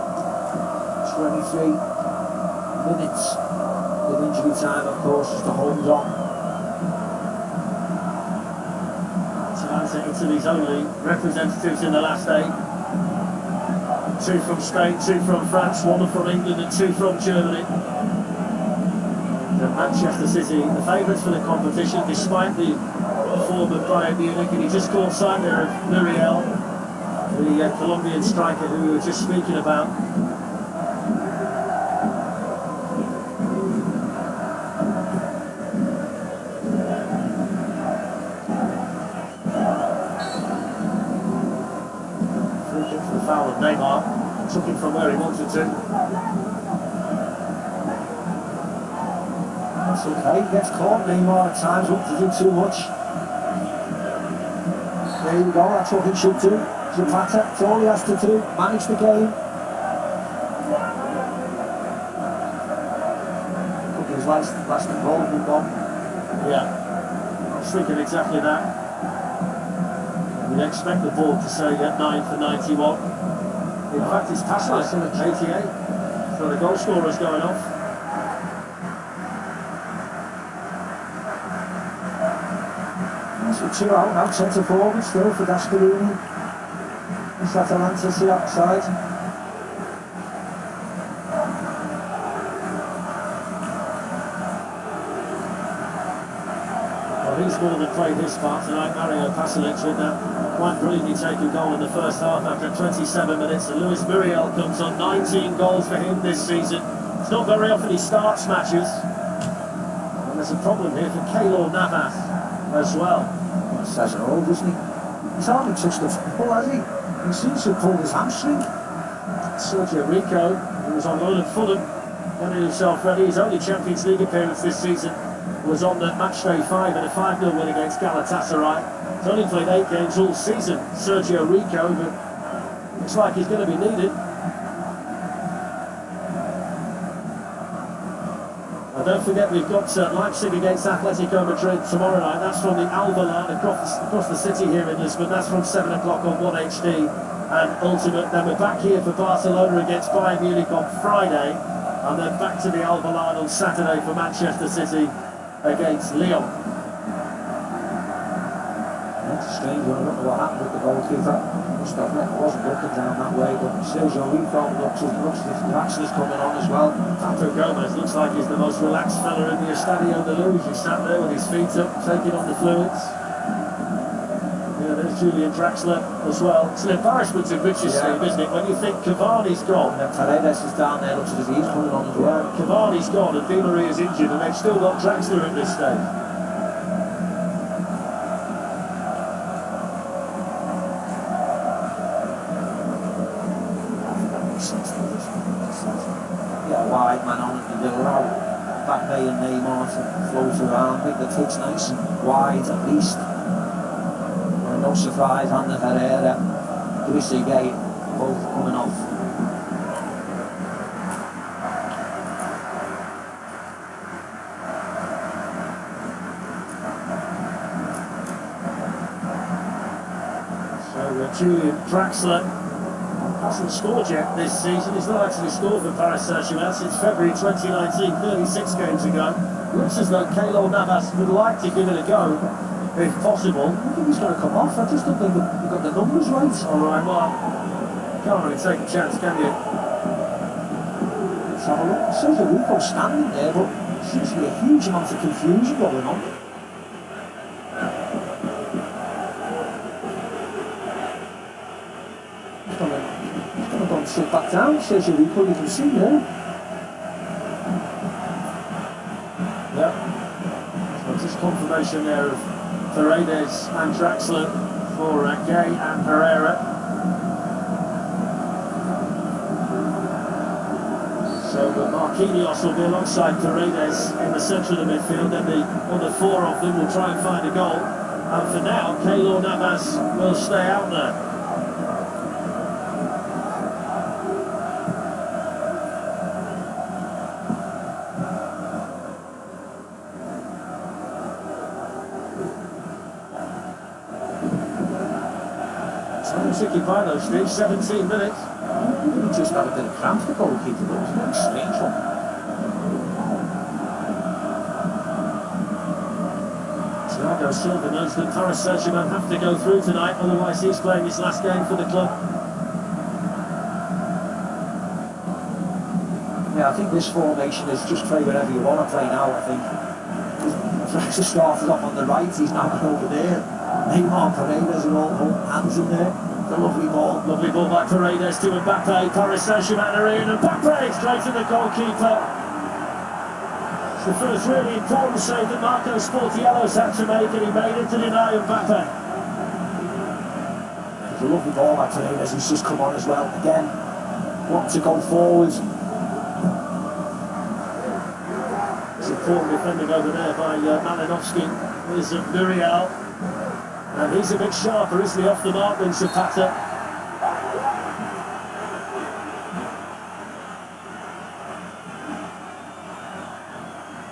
23 minutes of injury time, of course, just to hold on. Atalanta, Italy's only representatives in the last 8. 2 from Spain, 2 from France, 1 from England and 2 from Germany. And Manchester City, the favourites for the competition, despite the form of Bayern Munich, and he just caught sight there of Muriel, the Colombian striker who we were just speaking about. Free kick for the foul of Neymar. Took him from where he wanted to. That's okay, he gets caught. Neymar at times wants to do too much. There you go, that's what he should do. Zapata, that's all he has to do, manage the game. Could be his last goal will go. Yeah, I was thinking exactly that. We'd expect the ball to say at 9 for 91. In fact, it's passless at 88. So the goal scorer's going off. That's with 2 out now, centre forward still for Gasperini. It's Atalanta to the outside. Well, he's more than played his part tonight. Mario Pasalic with that quite brilliantly taken goal in the first half after 27 minutes. And Luis Muriel comes on 19 goals for him this season. It's not very often he starts matches. And there's a problem here for Keylor Navas as well. Well, it says it all, doesn't he? He's hardly touched the football, has he? He seems to have pulled his hamstring. Sergio Rico, who was on loan at Fulham, getting himself ready. His only Champions League appearance this season was on the match day 5 in a 5-0 win against Galatasaray. He's only played 8 games all season, Sergio Rico, but looks like he's going to be needed. And don't forget, we've got Leipzig against Atletico Madrid tomorrow night. That's from the Alvalade across the city here in Lisbon. That's from 7 o'clock on 1HD and Ultimate. Then we're back here for Barcelona against Bayern Munich on Friday, and then back to the Alvalade on Saturday for Manchester City against Lyon. That's a strange one. I don't know what happened with the goalkeeper. Must have it wasn't looking down that way, but Sergio Rico looks as the action is coming on as well. Paco Gomez looks like he's the most relaxed fella in the Estadio de Luz. He's sat there with his feet up, taking on the fluids. Yeah, there's Julian Draxler as well. It's an embarrassment of riches, Steve, isn't it? When you think Cavani's gone. And Paredes is down there, looks as if he's coming on as well. Cavani's gone and Di Maria's injured, and they've still got Draxler at this stage. Wide man on it and they'll allow Mbappe and Neymar to float around, make the pitch nice and wide at least. And no surprise, Ander Herrera, Idrissa Gueye, both coming off. So Julian Draxler hasn't scored yet this season. He's not actually scored for Paris Saint-Germain since February 2019, 36 games ago. Looks as though Keylor Navas would like to give it a go, if possible. I think he's going to come off. I just don't think we've got the numbers right. All right, well, can't really take a chance, can you? Let's have a look. Sergio Rico standing there, but there seems to be a huge amount of confusion going on. Sit back down, Sergio Rico, you can see there. Yep. So just confirmation there of Paredes and Draxler for Gueye and Herrera. So Marquinhos will be alongside Paredes in the centre of the midfield, then the other 4 of them will try and find a goal. And for now, Keylor Navas will stay out there. Tricky by those, Steve, 17 minutes. He just had a bit of cramp, the goalkeeper, but it was a very strange one. Thiago Silva knows that Paris Saint-Germain have to go through tonight, otherwise he's playing his last game for the club. Yeah, I think this formation is just play wherever you want to play now, I think. Draxler started off on the right, he's now over there. Neymar, Paredes are all hands in there. The lovely ball by Paredes to Mbappe. Paris Saint-Germain are in, and Mbappe straight to the goalkeeper. It's the first really important save that Marco Sportiello's had to make, and he made it to deny Mbappe. It's a lovely ball by Paredes, he's just come on as well. Again, want to go forward. It's important defending over there by Malinovsky. There's Muriel. And he's a bit sharper, isn't he, off the mark than Zapata.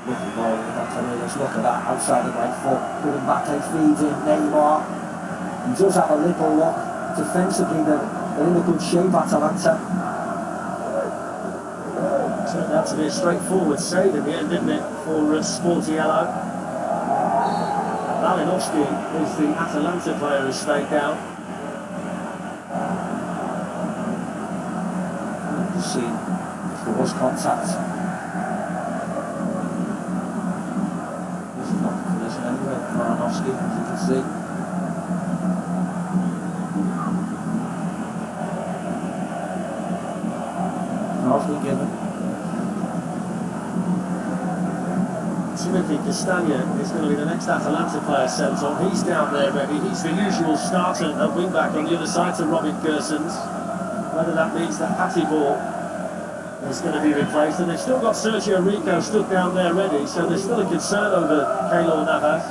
Lovely ball with Paredes, look at that, outside the right foot. Putting Mbappe feeds in, Neymar. He does have a little look. Defensively, they're in a good shape, Atalanta. Turned out to be a straightforward save in the end, didn't it, for Sportiello. Malinovsky is the Atalanta player who stayed down. Just see if there was contact. This is not the collision anyway. No, Malinowski, as you can see. Been given. Timothy Castagna is going to be the next Atalanta player sent on. He's down there ready. He's the usual starter at wing-back on the other side to Robin Gersons. Whether that means that Patty Ball is going to be replaced. And they've still got Sergio Rico stood down there ready, so there's still a concern over Keylor Navas.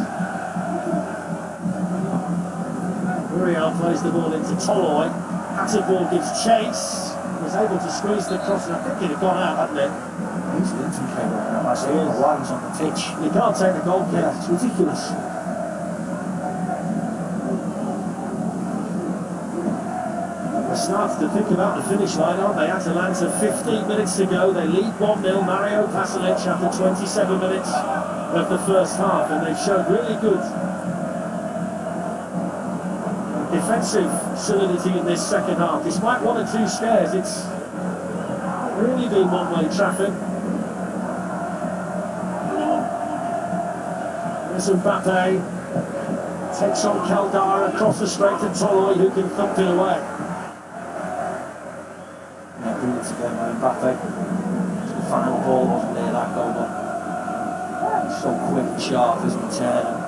Uriel plays the ball into Toloi. Patty Ball gives chase. Was able to squeeze the cross, and I think he'd have gone out, hadn't it? He's the interim Keylor Navas. He was on the pitch. You can't take the goal kick. Yeah, it's ridiculous. They're starting to think about the finish line, aren't they? Atalanta, 15 minutes to go. They lead 1-0. Mario Pasalic after 27 minutes of the first half, and they've showed really good defensive solidity in this second half. Despite one or two scares, it's really been one-way traffic. There's Mbappe, takes on Caldara, across the straight to Toloi, who can thump it away. Yeah, brilliant again by Mbappe. The final ball wasn't there, that goal, but he's so quick and sharp, isn't he, turning?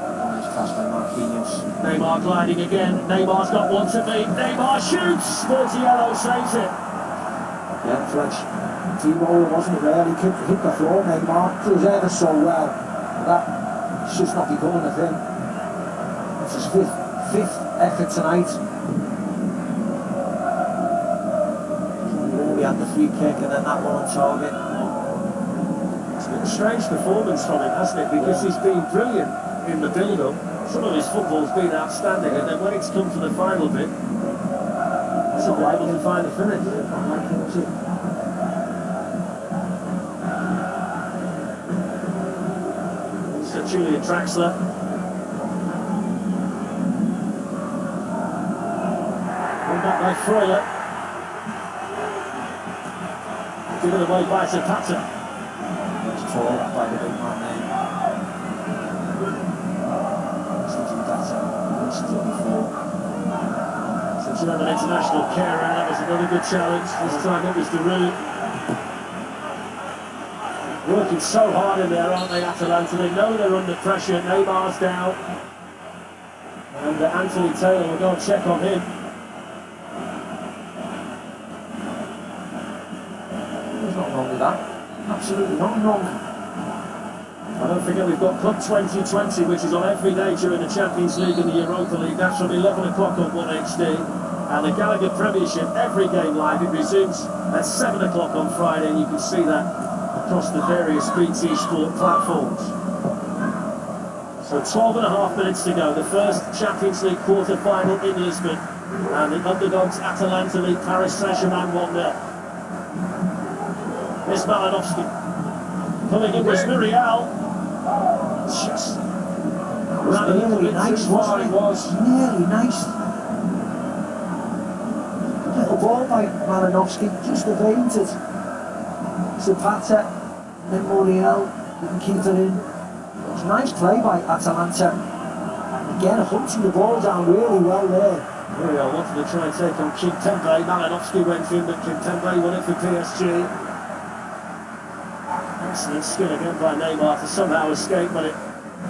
By Marquinhos. Neymar gliding again. Neymar's got one to beat. Neymar shoots. Sportiello saves it. Yeah, French T-ball wasn't it really? Hit the floor. Neymar does ever so well. That's just not becoming a thing. It's his fifth effort tonight. We had the free kick and then that one on target. It's been a strange performance from him, hasn't it? Because he's been brilliant in the build-up. Some of his football's been outstanding, and then when it's come to the final bit, he's not able to find the finish. So Julian Draxler. One back by Freuler. Given away by Zapata. It's tall by the big man there. So German international carer, that was another good challenge. This time it was Giroud. Working so hard in there, aren't they, Atalanta? They know they're under pressure. Neymar's down. And Anthony Taylor will go and check on him. There's nothing wrong with that. Absolutely nothing wrong. And don't forget we've got Club 2020, which is on every day during the Champions League and the Europa League. That's from 11 o'clock on 1HD. And the Gallagher Premiership, every game live. It resumes at 7 o'clock on Friday, and you can see that across the various BT Sport platforms. So 12 and a half minutes to go. The first Champions League quarter-final in Lisbon. And the underdogs Atalanta lead Paris Saint-Germain 1-0. Here's Malinowski. Coming in was Muriel. Just ran a little bit too far, it was. Nearly nice. Little ball by Malinowski, just evaded it. Zapata, and then Muriel, didn't keep it in. It was a nice play by Atalanta. Again, hunting the ball down really well there. Muriel wanted to try and take on Kimpembe. Malinowski went in, but Kimpembe won it for PSG. Excellent skill again by Neymar to somehow escape, but it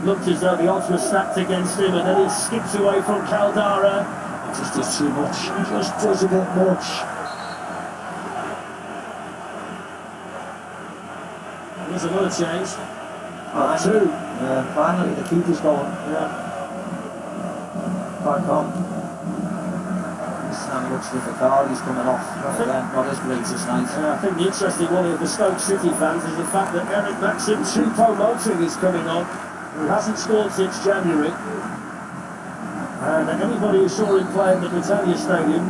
looked as though the odds were stacked against him, and then he skips away from Caldara. He just does too much. He just does a bit much. There's another change. Two. Yeah, finally the keeper's going. Yeah. Back on. Sam looks for the card, he's coming off. Again, not as great as night. Yeah, I think the interesting one of the Stoke City fans is the fact that Eric Maxim Choupo-Moting is coming on, who hasn't scored since January. And anybody who saw him play in the Britannia Stadium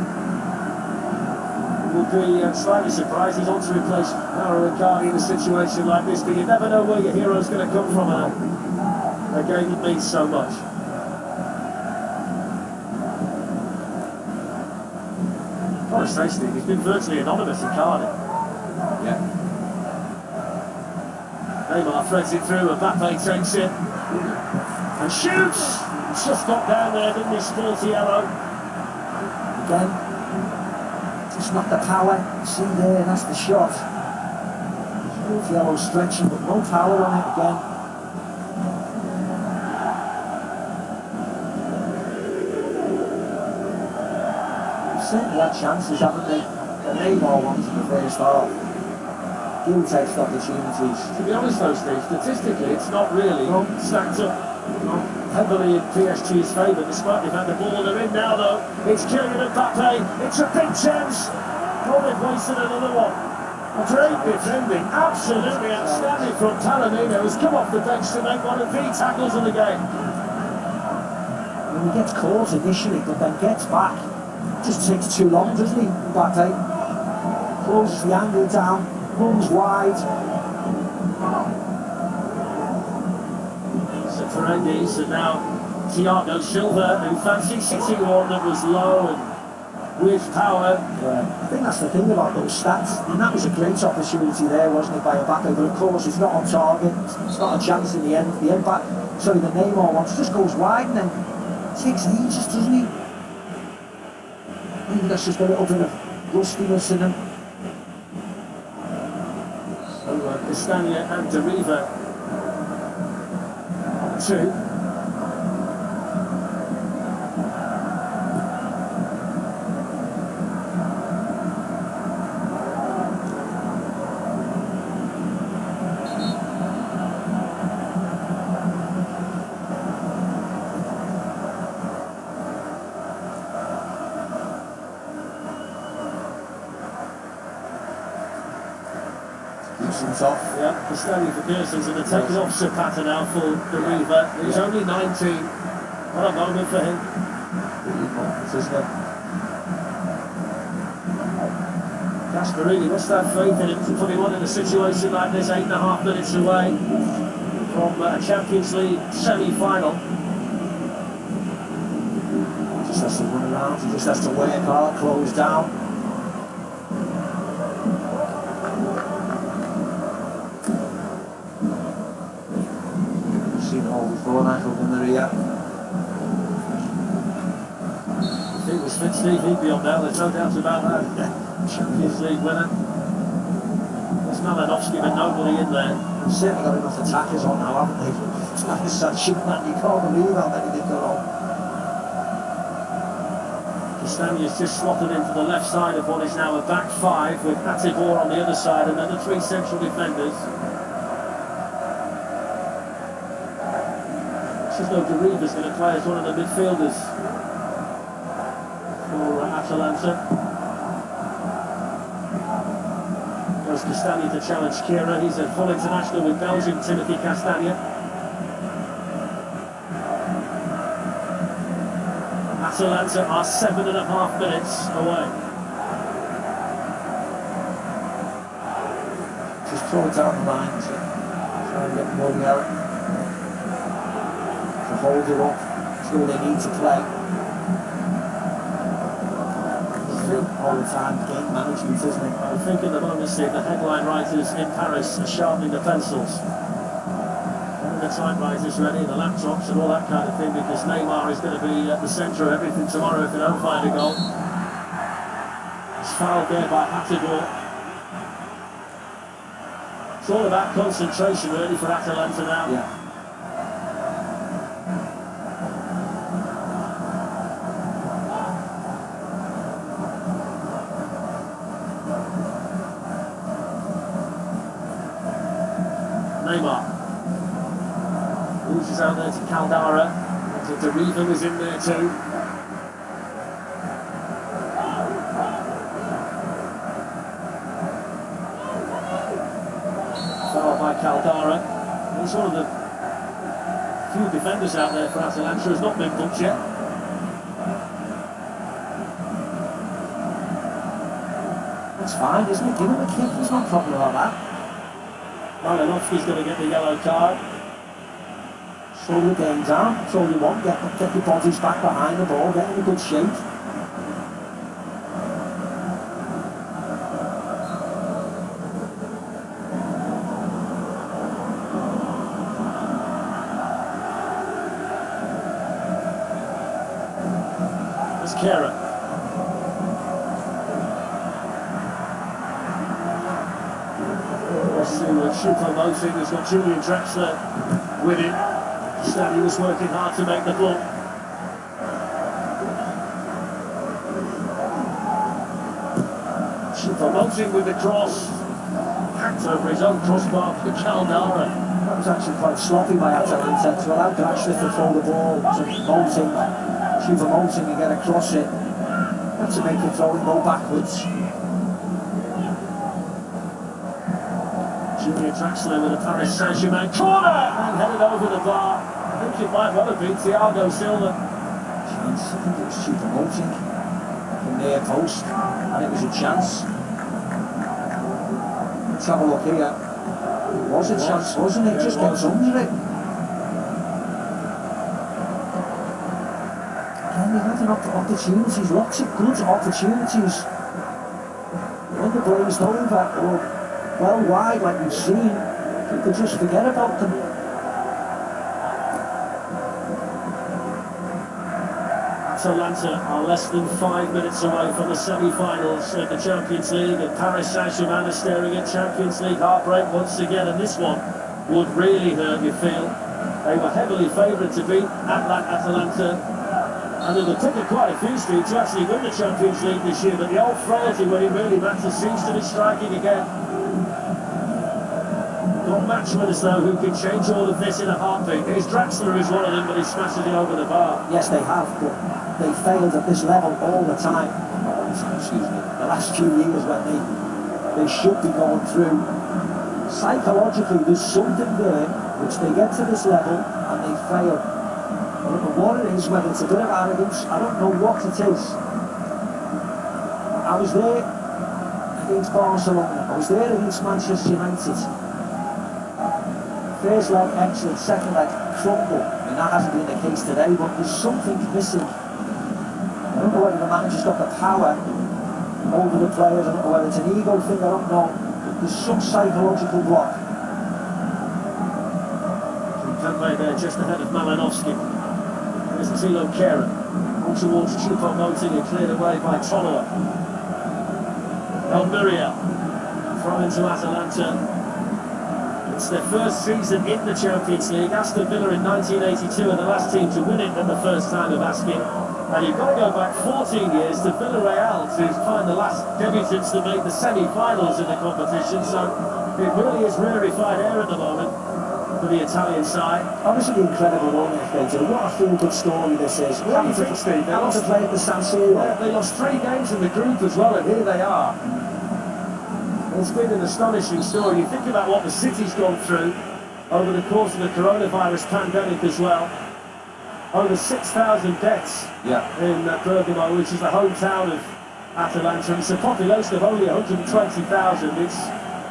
would be slightly surprised. He's on to replace Mauro Icardi in a situation like this, but you never know where your hero's going to come from in a game that means so much. Forest Hastings, he's been virtually anonymous in Cardiff. Yeah. Neymar threads it through, Mbappe takes it and shoots! just got down there, didn't he? Sporty yellow. Again, just not the power. See there, that's the shot. Sporty yellow stretching, but no power on it again. Certainly had chances, haven't they? The Neymar ones in the first half. He'll take the opportunities. To be honest though, Steve, statistically it's not really stacked up heavily in PSG's favour, despite the fact the ball are in now though. It's Kylian Mbappe, it's a big chance. Oh, they've wasted another one. Great defending, absolutely outstanding from Palomino, who's come off the bench to make one of the tackles of the game. Well, he gets caught initially, but then gets back. Just takes too long, doesn't he, Mbappe? Closes the angle down, runs wide. So Ferendes and now Thiago Silva, who fancied sitting one that was low and with power. Yeah. I think that's the thing about those stats. And that was a great opportunity there, wasn't it, by Mbappe? But of course, it's not on target. It's not a chance in the end. The Neymar one just goes wide and then takes ages, doesn't he? Maybe that's just a little bit of rustiness in him. So Castagna and Deriva on two. Off. Yeah, Castagna for Gersons and they're taking off Zapata now for Deriva. He's only 19. What a moment for him. Isn't it? Gasparini must have faith in him to put him on in a situation like this, 8.5 minutes away from a Champions League semi-final. He just has to run around, he just has to work hard, close down. Seen it all before, Michael in the rear. If he was fit, Steve, he'd be on now, there's no doubt about that. Champions League winner. There's Malinovsky, but nobody in there. They've certainly got enough attackers on now, haven't they? It's like this shooting that, you can't believe how many they've got on. Castagna's just slotted into the left side of what is now a back five with Atibor on the other side and then the three central defenders. It's as though Deriva's going to play as one of the midfielders for Atalanta. Goes Castagna to challenge Kira. He's a full international with Belgium, Timothy Castagna. Atalanta are 7.5 minutes away. Just throw it down the line to try and get the ball out. To hold it up, it's all they need to play. All the time, game management, isn't it? I think at the moment, Steve, the headline writers in Paris are sharpening the pencils. The typewriters ready, the laptops and all that kind of thing, because Neymar is going to be at the centre of everything tomorrow if they don't find a goal. It's fouled there by Atibor. It's all about concentration really for Atalanta now. Yeah. Neymar. Loses out there to Caldara. Deriva was in there too. Foul by Caldara. He's one of the few defenders out there for Atalanta who's not been booked yet. That's fine, isn't it? Give him a kick, there's no problem about that. Malinovsky's going to get the yellow card. Slow the game down, that's all you want, get your bodies back behind the ball, get in a good shape. Kera. Let's see what Choupo-Moting has got Julian Draxler with him. Stanley was working hard to make the ball. Choupo-Moting with the cross. Hacked over his own crossbar for Caldara. That was actually quite sloppy by Atalanta to allow Draxler to throw the ball to Moting. Choupo-Moting and get across it. Had to make the throwing go backwards. Julian Draxler with a Paris Saint-Germain corner and headed over the bar. I think it might well have been Thiago Silva. Chance, I think it was Choupo-Moting from near post, and it was a chance. Let's have a look here. It was a chance, wasn't it? Just gets under it. Again, they've had enough opportunities, lots of good opportunities. When they're glazed over or well wide, like we've seen, you could just forget about them. Atalanta are less than 5 minutes away from the semi-finals of the Champions League, and Paris Saint-Germain are staring at Champions League heartbreak once again, and this one would really hurt, you feel. They were heavily favoured to beat Atalanta, and it would take quite a few Steve to actually win the Champions League this year, but the old frailty when it really matters seems to be striking again. Got matchmans though who can change all of this in a heartbeat. Here's Draxler who's one of them, but he smashes it over the bar. Yes, they have, but they failed at this level all the time. Excuse me. The last few years when they should be going through. Psychologically, there's something there which they get to this level and they fail. I don't know what it is, whether it's a bit of arrogance, I don't know what it is. I was there against Barcelona, I was there against Manchester United. First leg excellent, second leg crumble. I mean, that hasn't been the case today, but there's something missing. I don't know whether the manager's got the power over the players, I don't know whether it's an ego thing, I don't know. There's some psychological block. Pembe there just ahead of Malinovsky. There's Thilo Kehrer. On towards Choupo-Moting and cleared away by Toloa. El Muriel. Throw into Atalanta. It's their first season in the Champions League. Aston Villa in 1982 are the last team to win it at the first time of asking. And you've got to go back 14 years to Villarreal to find the last debutants to make the semi-finals in the competition. So it really is rarefied air at the moment for the Italian side. Obviously incredible, won't it, Peter? What a feel-good story this is. What do you think, Steve? They lost to play at the San Siro. Yeah, they lost 3 games in the group as well, and here they are. It's been an astonishing story. You think about what the city's gone through over the course of the coronavirus pandemic as well. Over 6,000 deaths in Bergamo, which is the hometown of Atalanta. It's a population of only 120,000. It's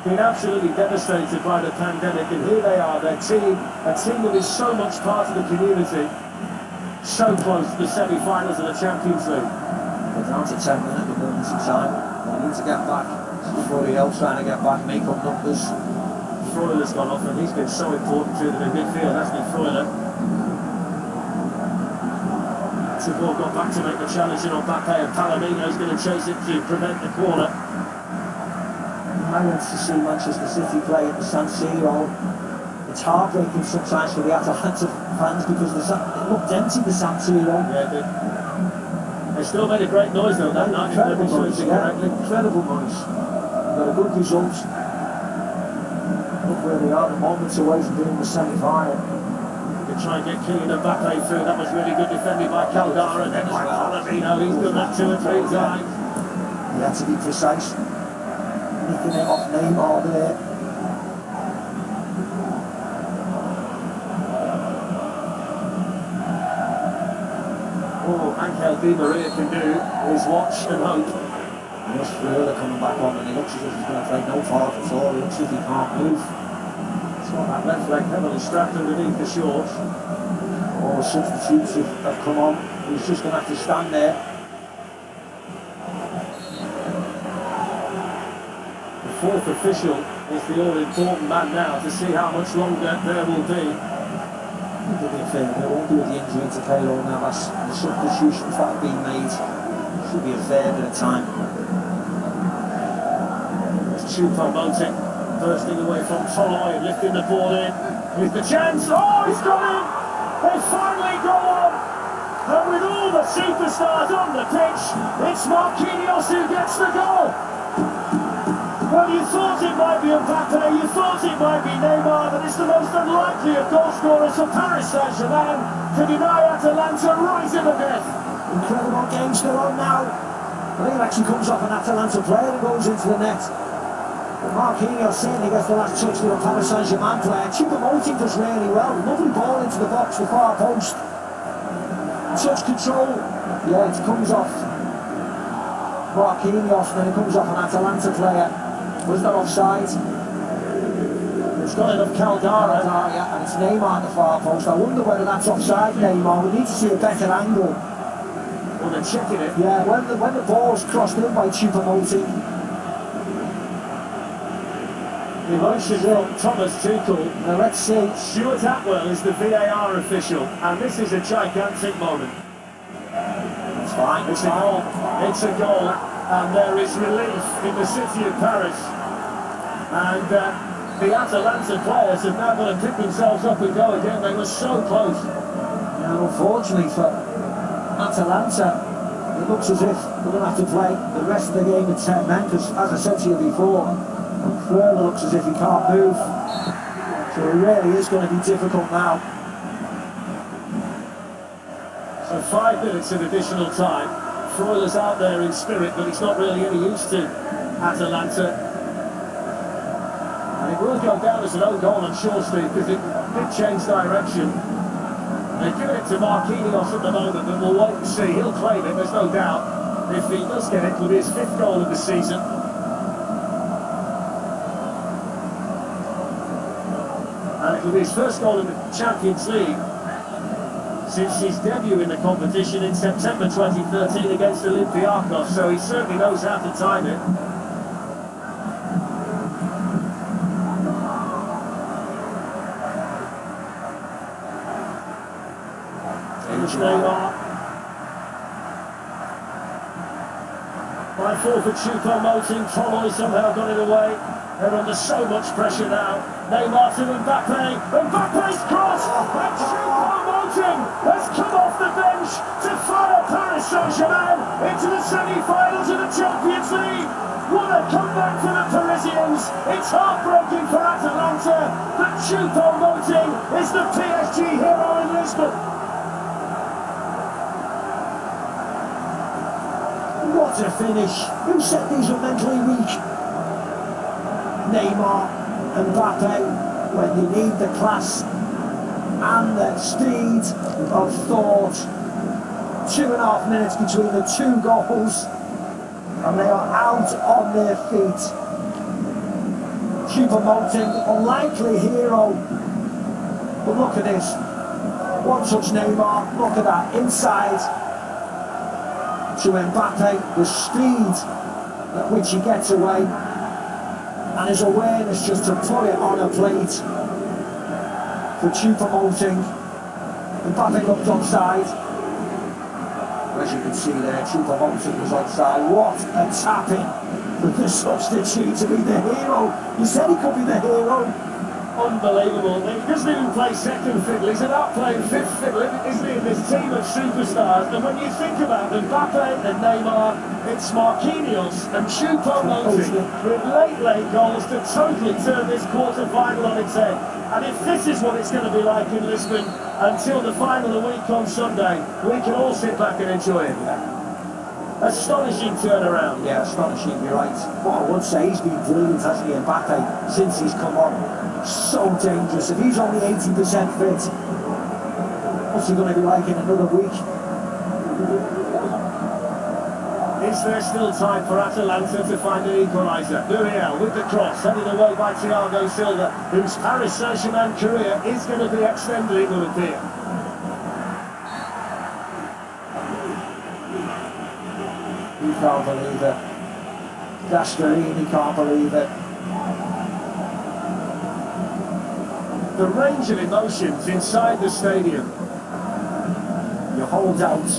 been absolutely devastated by the pandemic, and here they are, their team, a team that is so much part of the community, so close to the semi-finals of the Champions League. They're down to 10 minutes at the moment in time. They need to get back. Freuler trying to get back, make up numbers. Freuler's gone off, and he's been so important to them in midfield, hasn't he, Freuler? Ball got back to make the challenge in on Mbappe, and Palomino's going to chase it to prevent the corner. I want to see Manchester City play at the San Siro. It's heartbreaking sometimes for the Atalanta fans because it looked empty, the San Siro. Yeah, they still made a great noise though that night. Incredible noise, incredible noise. Got a good result. Look where they are, the moments away from being the semi-final. Try and get Kylian Mbappe through. That was really good defending by Caldara, and then by Palomino. He's done that 2 or 3 times. He had to be precise. Nicking it off Neymar there. All Angel Di Maria can do is watch and hope. There's Freuler coming back on, and he looks as if he's going to take no fault at all. He looks as if he can't move. That left leg heavily strapped underneath the shorts. All the substitutes have come on. He's just going to have to stand there. The 4th official is the all-important man now to see how much longer there will be. do me a favour, they won't do with the injury to Keylor now. That's the substitutions that have been made. Should be a fair bit of time. Choupo-Moting bursting away from Toloi, lifting the ball in. Here's the chance. Oh, he's got in! They finally go on! And with all the superstars on the pitch, it's Marquinhos who gets the goal! Well, you thought it might be Mbappe, you thought it might be Neymar, but it's the most unlikely of goal scorers for Paris Saint-Germain to deny Atalanta right in the death. Incredible game still on now. I think it actually comes off an Atalanta player and goes into the net. Marquinhos certainly gets the last touch to a Paris Saint-Germain player. Choupo-Moting does really well. Lovely ball into the box, the far post. Touch control. Yeah, it comes off Marquinhos, then it comes off an Atalanta player. Was that offside? It's got enough Caldara. Yeah, and it's Neymar at the far post. I wonder whether that's offside, Neymar. We need to see a better angle. Well, they're checking it. Yeah, when the ball's crossed in by Choupo-Moting. The emotion from Thomas Tuchel. Now let's see. Stuart Atwell is the VAR official, and this is a gigantic moment. It's fine. It's a goal. It's a goal, and there is relief in the city of Paris. And the Atalanta players have now got to pick themselves up and go again. They were so close. Yeah, unfortunately for Atalanta, it looks as if they're going to have to play the rest of the game with 10 men, because as I said to you before, Further looks as if he can't move, so it really is going to be difficult now. So 5 minutes of additional time. Freuler's out there in spirit, but he's not really any use to Atalanta. And it will go down as an own goal, I'm sure, Steve, because it did change direction. They give it to Marquinhos at the moment, but we'll wait and see. He'll claim it, there's no doubt. If he does get it, it will be his 5th goal of the season. And it will be his 1st goal in the Champions League since his debut in the competition in September 2013 against Olympiacos, so he certainly knows how to time it. Here's Neymar. By 4 for Choupo-Moting. Toloi somehow got it away. They're under so much pressure now. Neymar to Mbappe. Mbappe's cross! And Choupo-Moting has come off the bench to fire Paris Saint-Germain into the semi-finals of the Champions League. What a comeback for the Parisians. It's heartbreaking for Atalanta, but Choupo-Moting is the PSG hero in Lisbon. What a finish. Who set these up mentally weak? Neymar and Mbappe, when you need the class and the speed of thought. 2.5 minutes between the 2 goals, and they are out on their feet. Choupo-Moting, unlikely hero, but look at this. One touch Neymar, look at that, inside to Mbappe, the speed at which he gets away, and his awareness just to put it on a plate for Choupo-Moting. Mbappe looked offside. As you can see there, Choupo-Moting was offside. What a tapping for the substitute to be the hero. You said he could be the hero. Unbelievable. He doesn't even play second fiddle. He's about playing 5th fiddle, isn't he, in this team of superstars? And when you think about Mbappe and Neymar, it's Marquinhos and Choupo-Moting with late goals to totally turn this quarter-final on its head. And if this is what it's going to be like in Lisbon until the final week on Sunday, we can all sit back and enjoy it. Astonishing turnaround. Yeah, astonishing, you're right. What I would say, he's been brilliant, hasn't he, Mbappe, since he's come on. So dangerous. If he's only 80% fit, what's he going to be like in another week? Is there still time for Atalanta to find an equaliser? Muriel with the cross, headed away by Thiago Silva, whose Paris Saint-Germain career is going to be extended, it would appear. He can't believe it. Gasperini can't believe it. the range of emotions inside the stadium. You hold out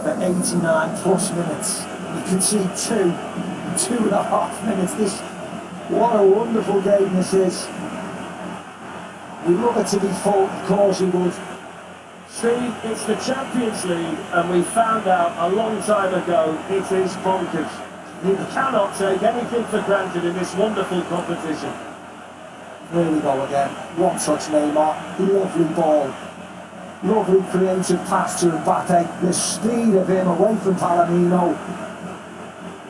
for 89 plus minutes. You can see 2.5 minutes. What a wonderful game this is. We love it to be full, of course we would. Steve, it's the Champions League, and we found out a long time ago it is bonkers. You cannot take anything for granted in this wonderful competition. Here we go again. One touch Neymar. Lovely ball. Lovely creative pass to Mbappe. The speed of him away from Palomino.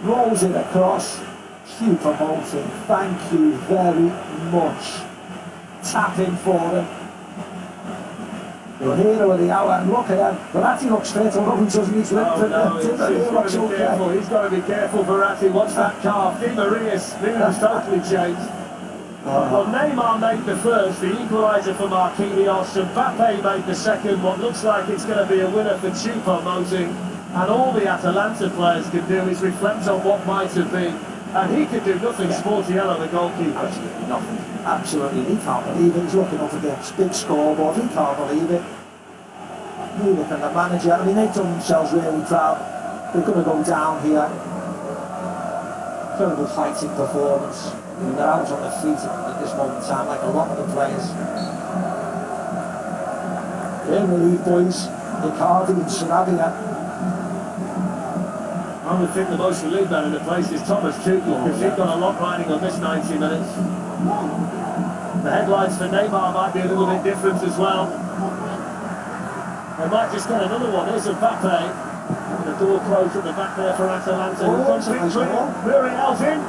Rolls it across. Super Moulton. Thank you very much. Tapping for him. The hero of the hour, and look at him. Verratti looks straight on up and doesn't he's He's got to be careful, Verratti. Watch that calf. Di Maria's totally changed. Well, Neymar made the first, the equaliser for Marquinhos, and Mbappe made the second. What looks like it's going to be a winner for Choupo-Moting. And all the Atalanta players can do is reflect on what might have been. And he could do nothing, Sportiello, the goalkeeper. Absolutely nothing. Absolutely. He can't believe it. He's looking up against big scoreboard. He can't believe it. Neither can the manager. I mean, they've done themselves really proud. They're going to go down here. Incredible fighting performance. I mean, they're out on their feet at this moment in time, like a lot of the players. In the lead, boys. Icardi and Sarabia. I would think the most relieved man in the place is Thomas Tuchel, because he's got a lot riding on this 90 minutes. The headlines for Neymar might be a little bit different as well. They might just get another one. There's Mbappe. The door closed at the back there for Atalanta. Muriel's in.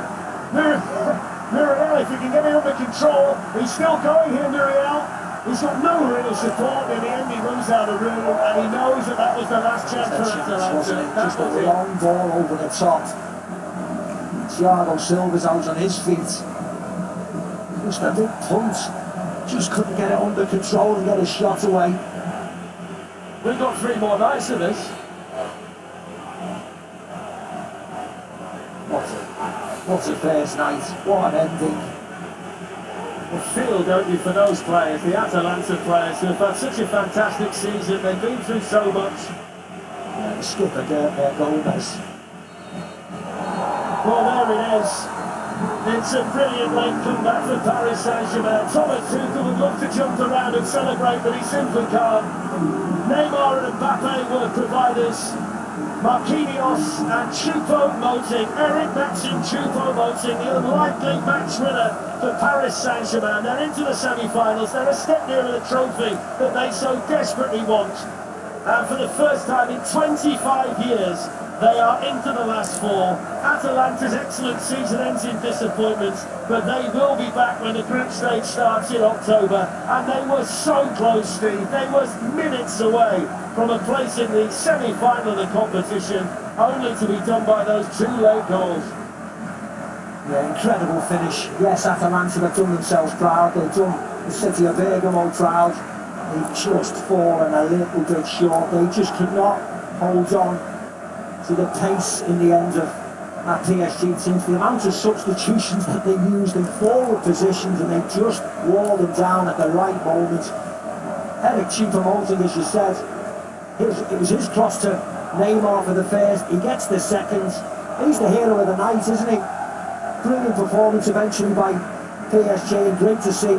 Muriel, if he can get it under control. He's still going here, Muriel. He's got no real support. In the end, he runs out of room, and he knows that was the last chance for Atalanta. Just a long ball over the top. Thiago Silva's out on his feet. Just a big punt. Just couldn't get it under control and get a shot away. We've got 3 more nights of this. What a first night. What an ending. You feel, don't you, for those players, the Atalanta players, who have had such a fantastic season. They've been through so much. The skipper, Gomez. Well, there it is. It's a brilliant late comeback for Paris Saint-Germain. Thomas Tuchel would love to jump around and celebrate, but he simply can't. Neymar and Mbappe were providers. Marquinhos and Choupo-Moting. Eric Maxim Choupo-Moting, the unlikely match winner for Paris Saint-Germain. They're into the semi-finals. They're a step nearer the trophy that they so desperately want. And for the first time in 25 years, they are into the last 4. Atalanta's excellent season ends in disappointment, but they will be back when the group stage starts in October. And they were so close, Steve. They were minutes away from a place in the semi-final of the competition, only to be done by those 2 late goals. Yeah, incredible finish. Yes, Atalanta have done themselves proud. They've done the city of Bergamo proud. They've just fallen a little bit short. They just could not hold on to the pace in the end of that PSG team. For the amount of substitutions that they used in forward positions, and they just wore them down at the right moment. Eric Choupo-Moting, as you said, it was his cross to Neymar for the first. He gets the second. He's the hero of the night, isn't he? Brilliant performance eventually by PSG, and great to see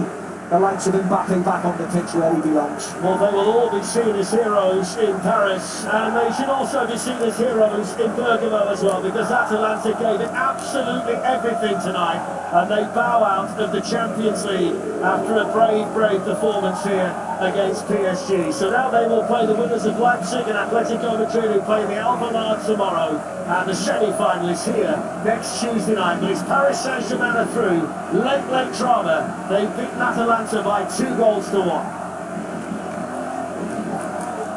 the likes of Mbappe back on the pitch where he belongs. Well, they will all be seen as heroes in Paris, and they should also be seen as heroes in Bergamo as well, because Atalanta gave it absolutely everything tonight, and they bow out of the Champions League after a brave performance here against PSG. So now they will play the winners of Leipzig and Atletico Madrid, who play the Alkmaar tomorrow, and the semi-finalists here next Tuesday night. But it's Paris Saint-Germain are through. Late drama. They've beaten Atalanta by 2 goals to 1.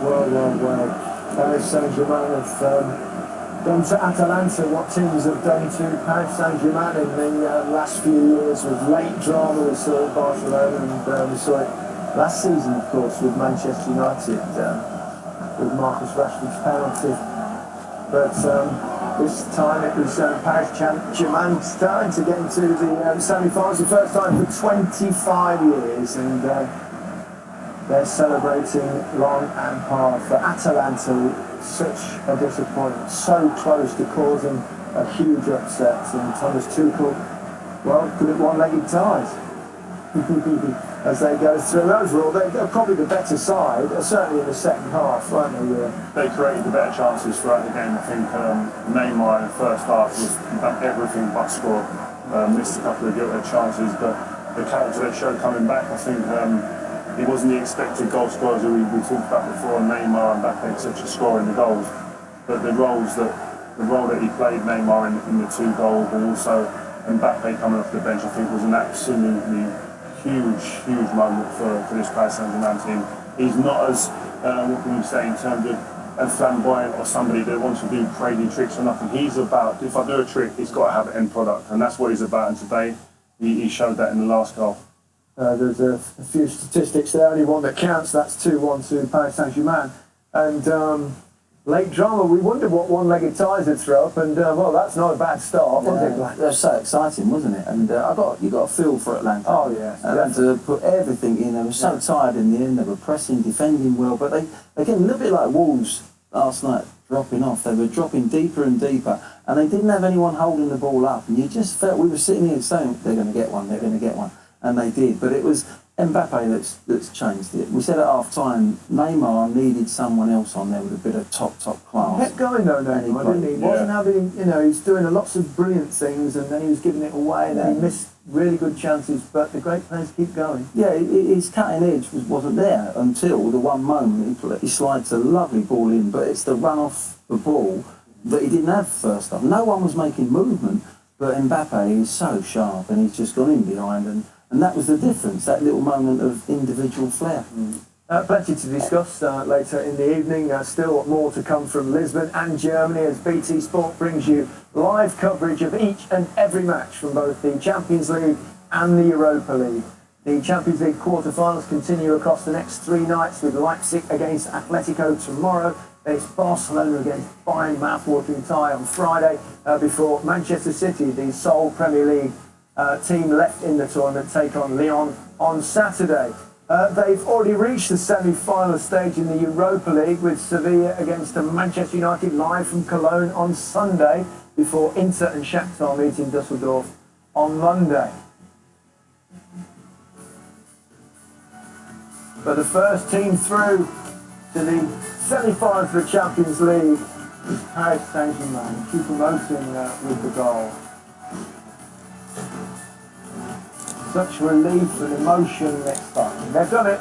Well. Paris Saint-Germain have done to Atalanta what teams have done to Paris Saint-Germain in the last few years, with late drama. We saw it Barcelona, and we saw it last season, of course, with Manchester United, with Marcus Rashford's penalty. But This time it was Paris Saint-Germain starting to get into the semi-finals, the first time for 25 years, and they're celebrating long and hard. For Atalanta, such a disappointment, so close to causing a huge upset, and Thomas Tuchel, well, good at one-legged ties. As they go through. Overall, they're probably the better side, certainly in the second half, weren't they? They created the better chances throughout the game. I think Neymar in the first half was everything but score. Missed a couple of guilty chances, but the character they showed coming back, I think he wasn't the expected goal scorer we talked about before. Neymar and Mbappe, such a scorer in the goals, but the role that he played, Neymar in the 2 goals, and also Mbappe coming off the bench, I think was an absolutely huge moment for this Paris Saint-Germain team. He's not as, what can you say, in terms of a flamboyant or somebody that wants to do crazy tricks or nothing. He's about, if I do a trick, he's got to have an end product, and that's what he's about. And today, he showed that in the last goal. There's a few statistics there, only one that counts, that's 2-1 to Paris Saint-Germain. And late drama, we wondered what one-legged ties would throw up, and well, that's not a bad start, was it? That was so exciting, wasn't it? And you got a feel for Atlanta. Oh yeah. And to put everything in, they were so tired in the end. They were pressing, defending well, but they again, a little bit like Wolves last night, dropping off. They were dropping deeper and deeper, and they didn't have anyone holding the ball up. And you just felt, we were sitting here saying they're going to get one, they're going to get one, and they did. But it was Mbappe that's changed it. We said at half time, Neymar needed someone else on there with a bit of top class. He kept going though, Neymar, didn't he? He wasn't having, he's doing lots of brilliant things, and then he was giving it away, and then he missed really good chances, but the great players keep going. Yeah, his cutting edge wasn't there until the one moment he slides a lovely ball in, but it's the run off the ball that he didn't have first up. No one was making movement, but Mbappe is so sharp, and he's just gone in behind, and that was the difference, that little moment of individual flair. Plenty to discuss later in the evening. Still more to come from Lisbon and Germany as BT Sport brings you live coverage of each and every match from both the Champions League and the Europa League. The Champions League quarterfinals continue across the next 3 nights with Leipzig against Atletico tomorrow. It's Barcelona against Bayern, mouth-watering tie on Friday, before Manchester City, the sole Premier League team left in the tournament, take on Lyon on Saturday. They've already reached the semi-final stage in the Europa League with Sevilla against Manchester United live from Cologne on Sunday before Inter and Shakhtar meet in Dusseldorf on Monday. But the first team through to the semi-final for the Champions League is Paris Saint-Germain, Choupo-Moting with the goal. Such relief and emotion next time. They've done it.